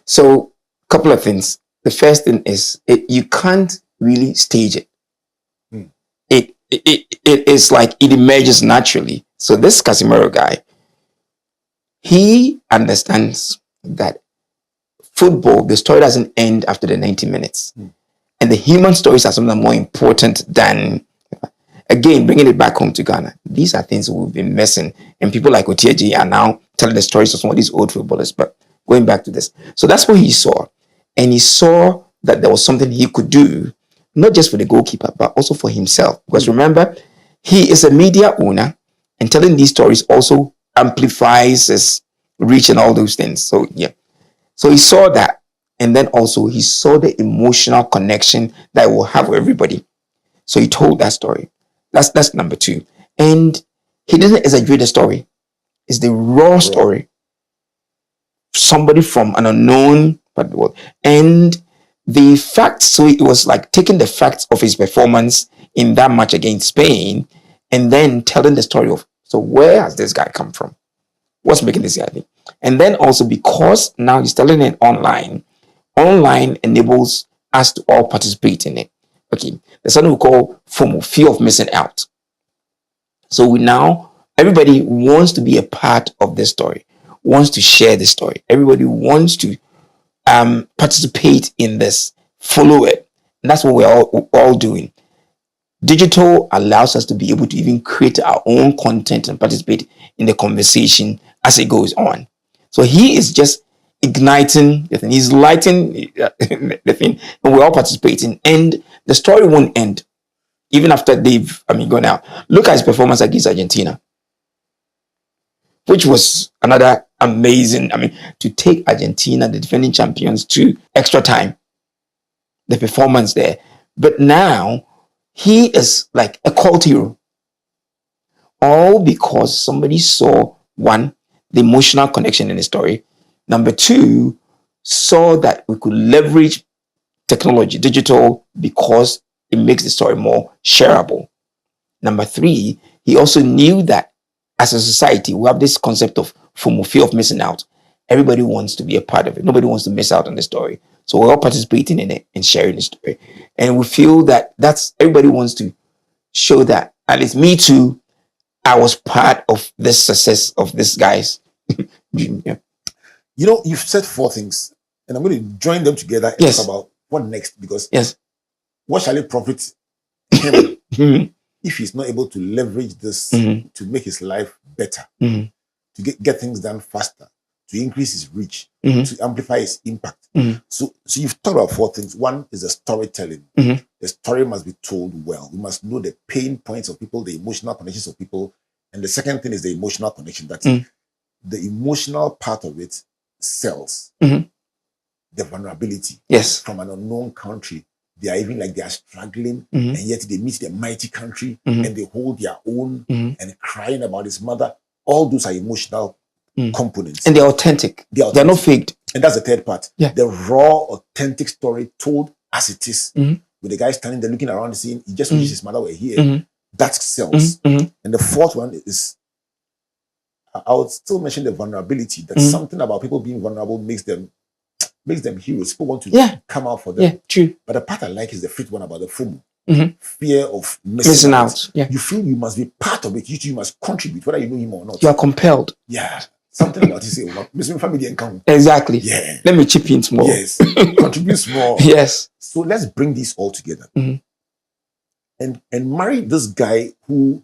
Speaker 6: So, a couple of things. The first thing is you can't really stage it. It is like it emerges naturally. So this Casemiro guy, he understands that football, the story doesn't end after the 90 minutes. And the human stories are something more important than, again, bringing it back home to Ghana. These are things we've been missing. And people like Otieji are now telling the stories of some of these old footballers. But going back to this. So that's what he saw. And he saw that there was something he could do, not just for the goalkeeper, but also for himself. Because remember, he is a media owner, and telling these stories also amplifies his reach and all those things. So, yeah. So he saw that. And then also he saw the emotional connection that it will have with everybody. So he told that story. That's number 2. And he didn't exaggerate the story. It's the raw story. Somebody from an unknown part of the world. And the facts, so it was like taking the facts of his performance in that match against Spain and then telling the story of, so where has this guy come from? What's making this guy think? And then also because now he's telling it online enables us to all participate in it. Okay, there's something we call FOMO, fear of missing out. So everybody wants to be a part of this story, wants to share the story. Everybody wants to participate in this, follow it. And that's what we're all doing. Digital allows us to be able to even create our own content and participate in the conversation as it goes on. So he is just igniting the thing. He's lighting the thing, and we're all participating. And the story won't end even after they've gone out. Look at his performance against Argentina, which was another amazing. To take Argentina, the defending champions, to extra time. The performance there, but now he is like a cult hero. All because somebody saw, 1, the emotional connection in the story. Number 2, saw that we could leverage technology, digital, because it makes the story more shareable. Number 3, he also knew that as a society, we have this concept of FOMO, fear of missing out. Everybody wants to be a part of it. Nobody wants to miss out on the story. So we're all participating in it and sharing the story. And we feel that everybody wants to show that, at least me too, I was part of this success of this guy's dream. Yeah.
Speaker 4: You've said 4 things, and I'm going to join them together and talk about what next, because what shall it profit him if he's not able to leverage this to make his life better, to get things done faster, to increase his reach, to amplify his impact. So you've talked about 4 things. 1 is the storytelling. The story must be told well. We must know the pain points of people, the emotional connections of people. And the second thing is the emotional connection. That's the emotional part of it sells. The vulnerability.
Speaker 6: Yes.
Speaker 4: From an unknown country. They are even like they are struggling, and yet they meet the mighty country and they hold their own and crying about his mother. All those are emotional components.
Speaker 6: And they're authentic. They're not faked.
Speaker 4: And that's the third part.
Speaker 6: Yeah.
Speaker 4: The raw, authentic story told as it is. With the guy standing there looking around saying, he just wishes his mother were here. That sells. And the fourth one is, I would still mention the vulnerability. That something about people being vulnerable makes them heroes. People want to come out for them.
Speaker 6: Yeah, true.
Speaker 4: But the part I like is the fifth one about the FOMO. Fear of missing out.
Speaker 6: Yeah.
Speaker 4: You feel you must be part of it. You must contribute, whether you know him or not.
Speaker 6: You are compelled.
Speaker 4: Yeah. Something about it. Say, missing family encounter.
Speaker 6: Exactly.
Speaker 4: Yeah.
Speaker 6: Let me chip in small.
Speaker 4: Yes. Contribute small.
Speaker 6: Yes.
Speaker 4: So let's bring this all together. And marry this guy who,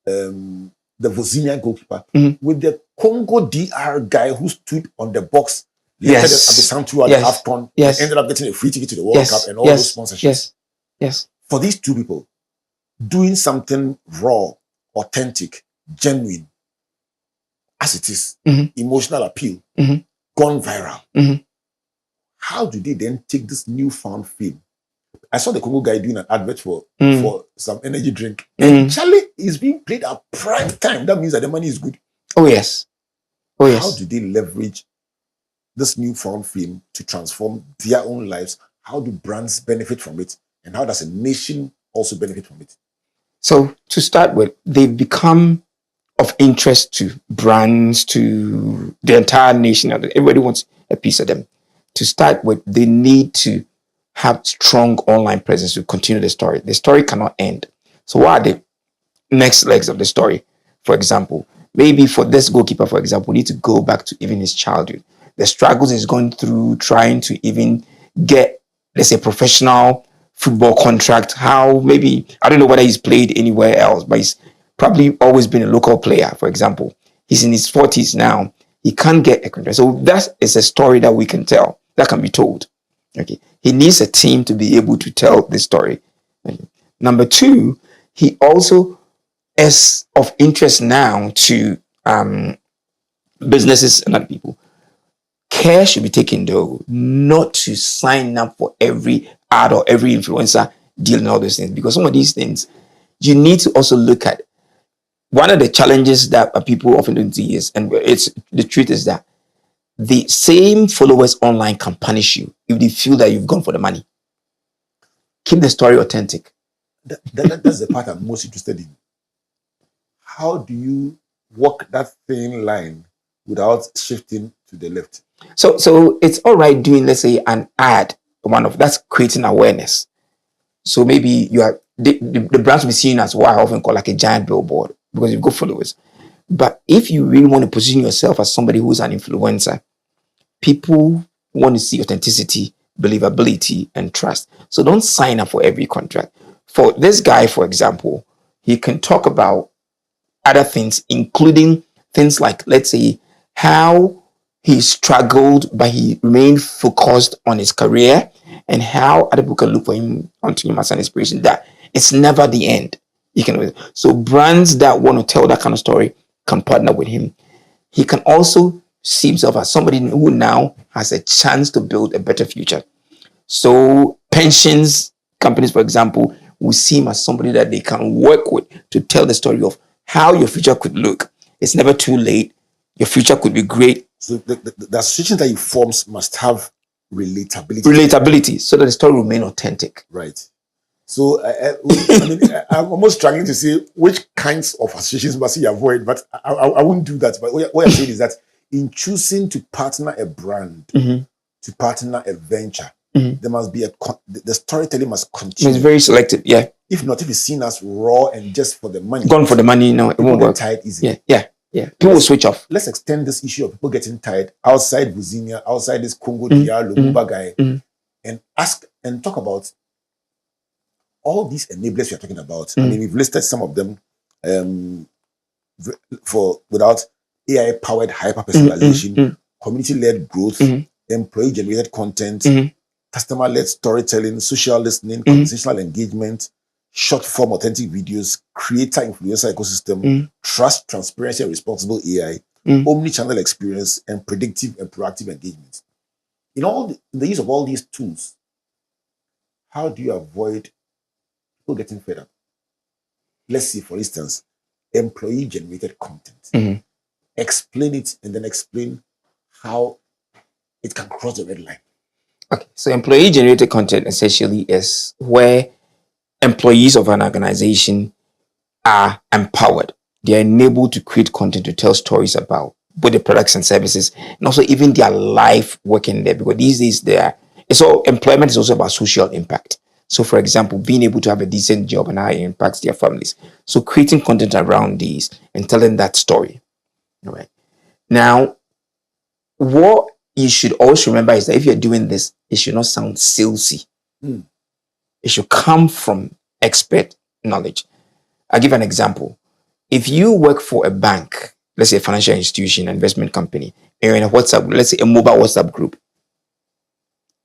Speaker 4: the Bosnian goalkeeper, with the Congo DR guy who stood on the box. At the Santu at the AFCON, ended up getting a free ticket to the World Cup and all those sponsorships.
Speaker 6: Yes.
Speaker 4: For these two people, doing something raw, authentic, genuine as it is, emotional appeal,
Speaker 6: Mm-hmm.
Speaker 4: gone viral.
Speaker 6: Mm-hmm.
Speaker 4: How do they then take this newfound fame? I saw the Congo guy doing an advert for some energy drink. And Charlie is being played at prime time. That means that the money is good.
Speaker 6: Oh, yes. Oh, yes.
Speaker 4: How do they leverage this newfound fame to transform their own lives? How do brands benefit from it? And how does a nation also benefit from it?
Speaker 6: So to start with, they've become of interest to brands, to the entire nation. Everybody wants a piece of them. To start with, they need to have strong online presence to continue the story. The story cannot end. So what are the next legs of the story? For example, maybe for this goalkeeper, for example, we need to go back to even his childhood. The struggles he's going through trying to even get, let's say, professional football contract. How maybe, I don't know whether he's played anywhere else, but he's probably always been a local player, for example. He's in his 40s now. He can't get a contract. So that is a story that we can tell, that can be told. Okay. He needs a team to be able to tell the story. Okay. Number two, he also is of interest now to businesses and other people. Care should be taken, though, not to sign up for every ad or every influencer deal and all those things, because some of these things you need to also look at. One of the challenges that people often don't see is, and it's the truth is that the same followers online can punish you if they feel that you've gone for the money. Keep the story authentic.
Speaker 4: That's the part I'm most interested in. How do you walk that thin line without shifting to the left?
Speaker 6: So it's all right doing, let's say, an ad. That's creating awareness. So maybe you are the brands will be seen as what I often call like a giant billboard, because you've got followers. But if you really want to position yourself as somebody who's an influencer, people want to see authenticity, believability, and trust. So don't sign up for every contract. For this guy, for example, he can talk about other things, including things like, let's say, how he struggled, but he remained focused on his career, and how other people can look for him onto him as an inspiration. That it's never the end. So brands that want to tell that kind of story can partner with him. He can also see himself as somebody who now has a chance to build a better future. So pensions companies, for example, will see him as somebody that they can work with to tell the story of how your future could look. It's never too late. Your future could be great.
Speaker 4: So the association that he forms must have relatability.
Speaker 6: Relatability, so that the story will remain authentic.
Speaker 4: Right. So I'm almost struggling to say which kinds of associations must he avoid, but I wouldn't do that. But what I'm saying is that in choosing to partner a brand, to partner a venture, there must be the storytelling must continue.
Speaker 6: It's very selective, yeah.
Speaker 4: If not, if it's seen as raw and just for the money,
Speaker 6: gone for the money, no, it won't work.
Speaker 4: Tired easy.
Speaker 6: Yeah. People will switch off.
Speaker 4: Let's extend this issue of people getting tired outside Buzinia, outside this Congo DR Lumumba guy, and ask and talk about all these enablers we are talking about. I mean, we've listed some of them without AI-powered hyper-personalization, community-led growth, employee-generated content, customer-led storytelling, social listening, conversational engagement, short-form authentic videos, creator-influencer ecosystem, trust, transparency, and responsible AI, omni-channel experience, and predictive and proactive engagement. In the use of all these tools, how do you avoid people getting fed up? Let's see, for instance, employee-generated content. Explain it and then explain how it can cross the red line.
Speaker 6: Okay, so employee-generated content essentially is where employees of an organization are empowered. They are enabled to create content to tell stories about both the products and services, and also even their life working there. Because these days, employment is also about social impact. So, for example, being able to have a decent job and how it impacts their families. So, creating content around these and telling that story. All right. Now, what you should always remember is that if you're doing this, it should not sound salesy. It should come from expert knowledge. I'll give an example. If you work for a bank, let's say a financial institution, an investment company, and you're in a WhatsApp, let's say a mobile WhatsApp group,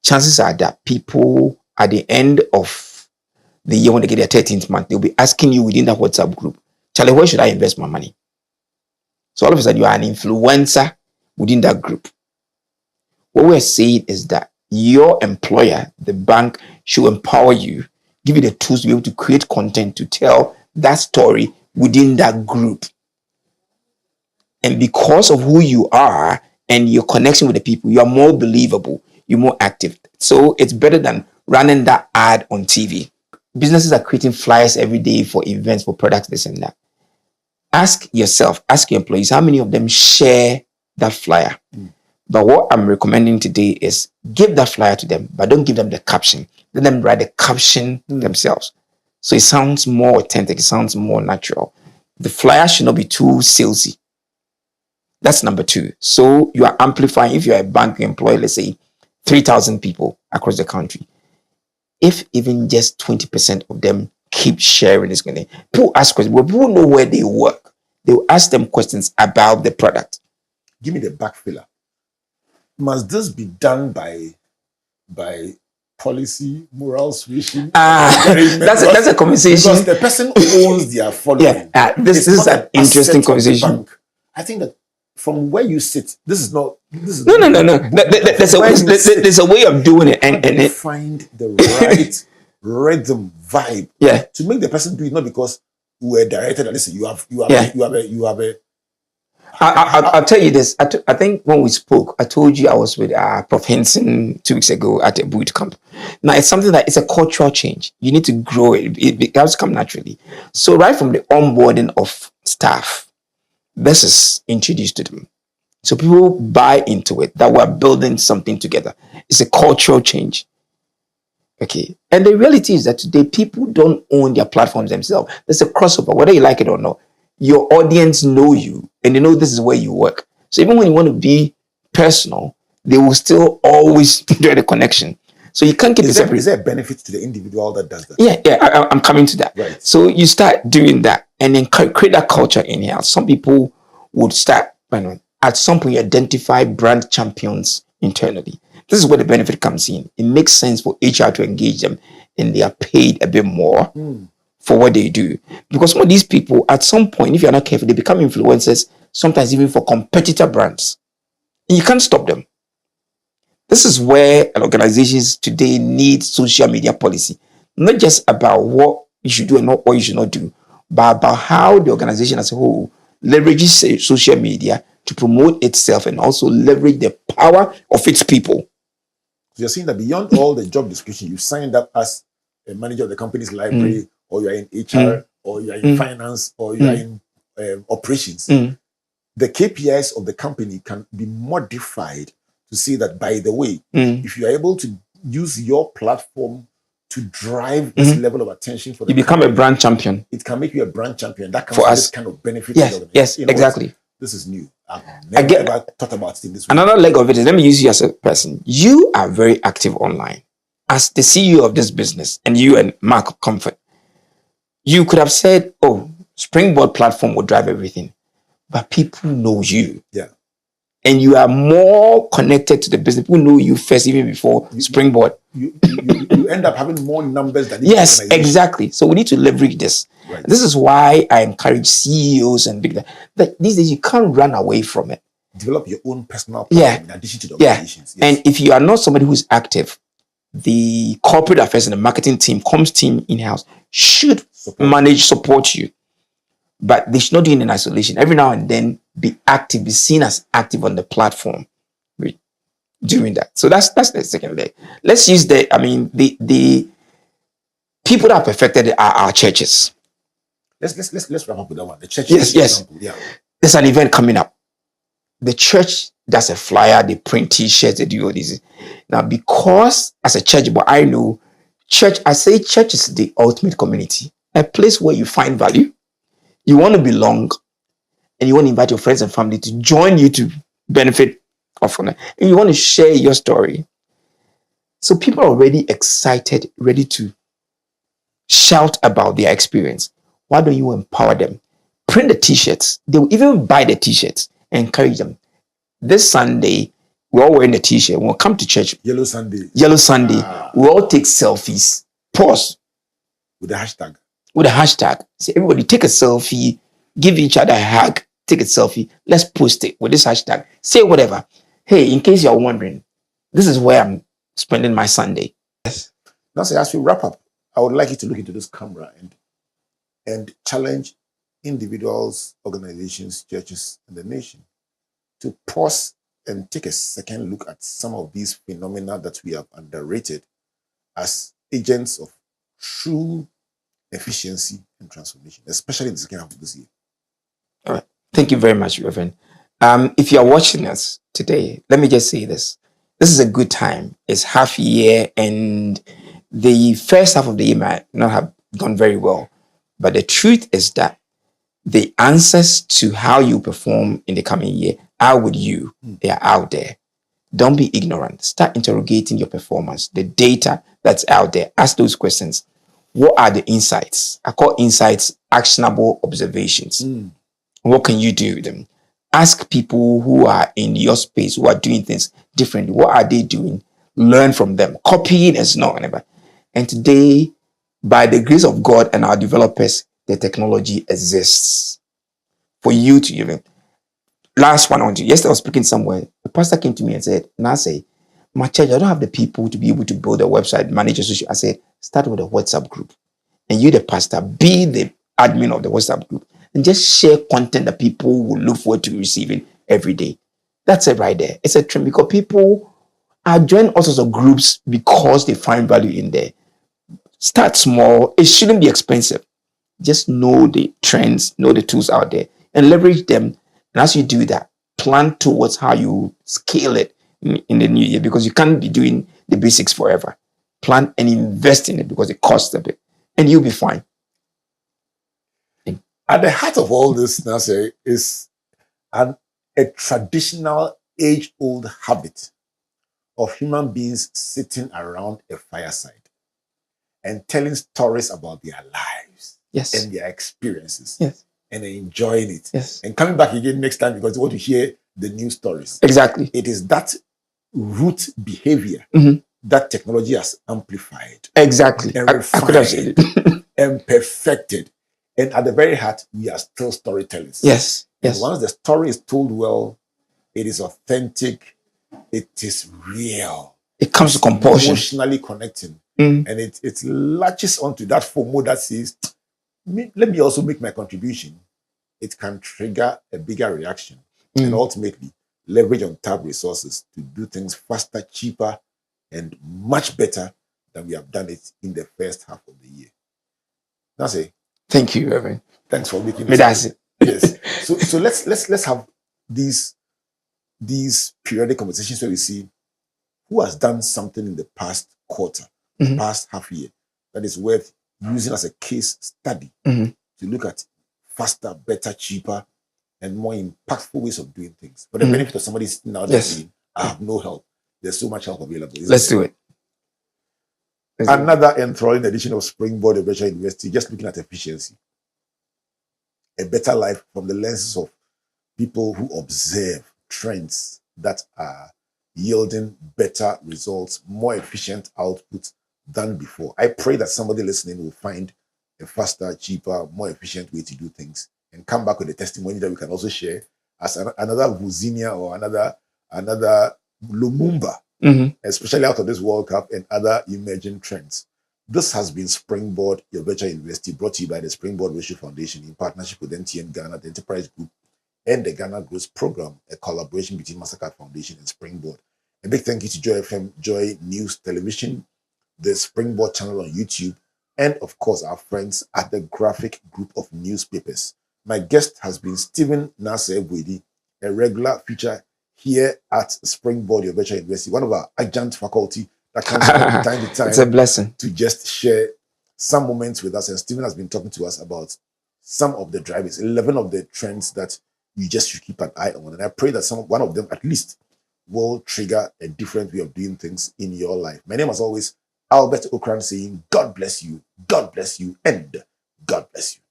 Speaker 6: chances are that people at the end of the year, when they get their 13th month, they'll be asking you within that WhatsApp group, Charlie, where should I invest my money? So all of a sudden you are an influencer within that group. What we're saying is that your employer, the bank, should empower you, give you the tools to be able to create content to tell that story within that group. And because of who you are and your connection with the people, you are more believable, you're more active. So it's better than running that ad on TV. Businesses are creating flyers every day for events, for products, this and that. Ask yourself, ask your employees, how many of them share that flyer? But what I'm recommending today is give that flyer to them, but don't give them the caption. Let them write the caption themselves. So it sounds more authentic, it sounds more natural. The flyer should not be too salesy. That's number 2. So you are amplifying. If you're a bank employee, let's say 3,000 people across the country, if even just 20% of them keep sharing this, people ask questions. When people know where they work, they will ask them questions about the product.
Speaker 4: Give me the back filler. Must this be done by policy, moral suasion?
Speaker 6: That's a conversation.
Speaker 4: Because the person who owns their following.
Speaker 6: This is an interesting conversation.
Speaker 4: I think that from where you sit, no. There's
Speaker 6: a way of doing it, and
Speaker 4: it find the right rhythm, vibe, to make the person do it, not because we were directed. Listen, you have a.
Speaker 6: I'll tell you this. I think when we spoke, I told you I was with Prof. Henson 2 weeks ago at a boot camp. Now, it's something that it's a cultural change. You need to grow it. It has to come naturally. So right from the onboarding of staff, this is introduced to them. So people buy into it, that we're building something together. It's a cultural change. Okay. And the reality is that today people don't own their platforms themselves. There's a crossover, whether you like it or not. Your audience know you and they know this is where you work. So even when you want to be personal, they will still always do the connection. So you can't keep it separate.
Speaker 4: Is there a benefit to the individual that does that?
Speaker 6: Yeah, I'm coming to that.
Speaker 4: Right.
Speaker 6: So you start doing that and then create that culture in here. Some people would start, at some point, you identify brand champions internally. This is where the benefit comes in. It makes sense for HR to engage them and they are paid a bit more for what they do. Because some of these people, at some point, if you're not careful, they become influencers, sometimes even for competitor brands. And you can't stop them. This is where organizations today need social media policy. Not just about what you should do and not what you should not do, but about how the organization as a whole leverages social media to promote itself and also leverage the power of its people.
Speaker 4: So you're saying that beyond all the job description, you signed up as a manager of the company's library, or you're in HR, or you're in finance, or you're in operations. The KPIs of the company can be modified to say that, by the way, if you are able to use your platform to drive this level of attention for the
Speaker 6: you become a brand champion.
Speaker 4: It can make you a brand champion. That comes
Speaker 6: for
Speaker 4: with
Speaker 6: us.
Speaker 4: This kind of benefit.
Speaker 6: Yes, exactly.
Speaker 4: This is new. I've never thought about it in this way.
Speaker 6: Another leg of it is, let me use you as a person. You are very active online. As the CEO of this business, and you and Mark Comfort, you could have said, oh, Springboard platform will drive everything. But people know you.
Speaker 4: Yeah.
Speaker 6: And you are more connected to the business. People know you first, even before Springboard.
Speaker 4: You end up having more numbers than
Speaker 6: yes, exactly. So we need to leverage this.
Speaker 4: Right.
Speaker 6: This is why I encourage CEOs and big that these days you can't run away from it.
Speaker 4: Develop your own personal platform in addition to the organizations.
Speaker 6: Yes. And if you are not somebody who's active, the corporate affairs and the marketing team, comms team in-house should support you. But they should not do it in isolation. Every now and then, be active, be seen as active on the platform. Doing that. So that's the second leg. Let's use the people that are perfected are our churches.
Speaker 4: Let's wrap up with that one. The churches.
Speaker 6: Yes. Yeah. There's an event coming up. The church does a flyer, they print t-shirts, they do all these. Now, because as a church, but I know church is the ultimate community. A place where you find value, you want to belong, and you want to invite your friends and family to join you to benefit from it. And you want to share your story. So people are already excited, ready to shout about their experience. Why don't you empower them? Print the t-shirts. They will even buy the t-shirts and encourage them. This Sunday, we're all wearing a t-shirt. We'll come to church.
Speaker 4: Yellow Sunday.
Speaker 6: We all take selfies. Pause.
Speaker 4: With a hashtag.
Speaker 6: Say, everybody take a selfie, give each other a hug, take a selfie. Let's post it with this hashtag. Say whatever. Hey, in case you're wondering, this is where I'm spending my Sunday. Yes.
Speaker 4: Now, as we wrap up, I would like you to look into this camera and challenge individuals, organizations, churches, and the nation to pause and take a second look at some of these phenomena that we have underrated as agents of true efficiency and transformation, especially in the second half of this year.
Speaker 6: All right. Thank you very much, Reverend. If you are watching us today, let me just say this. This is a good time. It's half year, and the first half of the year might not have gone very well. But the truth is that the answers to how you perform in the coming year are with you. They are out there. Don't be ignorant. Start interrogating your performance, the data that's out there. Ask those questions. What are the insights? I call insights actionable observations. What can you do with them? Ask people who are in your space, who are doing things differently. What are they doing? Learn from them. Copying is not whatever. And today, by the grace of God and our developers, the technology exists for you to even. Last one I want to. Yesterday I was speaking somewhere. The pastor came to me and said, Naasei, my church, I don't have the people to be able to build a website, manage a social. I said, start with a WhatsApp group. And you, the pastor, be the admin of the WhatsApp group. And just share content that people will look forward to receiving every day. That's it right there. It's a trend because people are joining all sorts of groups because they find value in there. Start small. It shouldn't be expensive. Just know the trends, know the tools out there, and leverage them. And as you do that, plan towards how you scale it in the new year, because you can't be doing the basics forever. Plan and invest in it because it costs a bit, and you'll be fine.
Speaker 4: At the heart of all this, Naasei, is a traditional age-old habit of human beings sitting around a fireside and telling stories about their lives.
Speaker 6: Yes.
Speaker 4: And their experiences.
Speaker 6: Yes.
Speaker 4: And enjoying it.
Speaker 6: Yes.
Speaker 4: And coming back again next time because they want to hear the new stories.
Speaker 6: Exactly.
Speaker 4: It is that root behavior that technology has amplified.
Speaker 6: Exactly.
Speaker 4: And refined,
Speaker 6: I could have said it.
Speaker 4: And perfected. And at the very heart, we are still storytellers.
Speaker 6: Yes. Yes.
Speaker 4: And once the story is told well, it is authentic, it is real.
Speaker 6: It comes to compulsion.
Speaker 4: Emotionally connecting. And it latches onto that FOMO that says, let me also make my contribution. It can trigger a bigger reaction and ultimately leverage on tap resources to do things faster, cheaper, and much better than we have done it in the first half of the year. Naasei.
Speaker 6: Thank you, Reverend.
Speaker 4: Thanks for making
Speaker 6: this. That's it.
Speaker 4: Yes. So let's have these periodic conversations where we see who has done something in the past quarter, past half year, that is worth using as a case study to look at faster, better, cheaper, and more impactful ways of doing things. For the benefit of somebody sitting out there saying, I have no help. There's so much help available.
Speaker 6: Let's do it.
Speaker 4: Another enthralling edition of Springboard, a virtual university, just looking at efficiency. A better life from the lenses of people who observe trends that are yielding better results, more efficient output than before. I pray that somebody listening will find a faster, cheaper, more efficient way to do things and come back with a testimony that we can also share as another Vuzinia or another Lumumba, especially out of this World Cup and other emerging trends. This has been Springboard, your virtual university, brought to you by the Springboard Social Foundation in partnership with MTN Ghana, the Enterprise Group, and the Ghana Growth Program, a collaboration between Mastercard Foundation and Springboard. A big thank you to Joy FM, Joy News Television, the Springboard channel on YouTube, and of course our friends at the Graphic Group of Newspapers. My guest has been Stephen Naasei Boadi, a regular feature here at Springboard, your virtual university, one of our adjunct faculty that comes from time to time.
Speaker 6: It's a blessing
Speaker 4: to just share some moments with us. And Stephen has been talking to us about some of the drivers, 11 of the trends that you just should keep an eye on. And I pray that one of them at least will trigger a different way of doing things in your life. My name, as always, Albert Ocran, saying God bless you, and God bless you.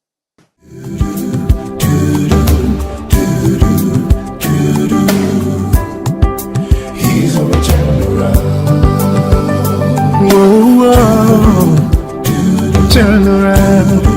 Speaker 5: He's a turnaround.
Speaker 9: Whoa, whoa. Turn around.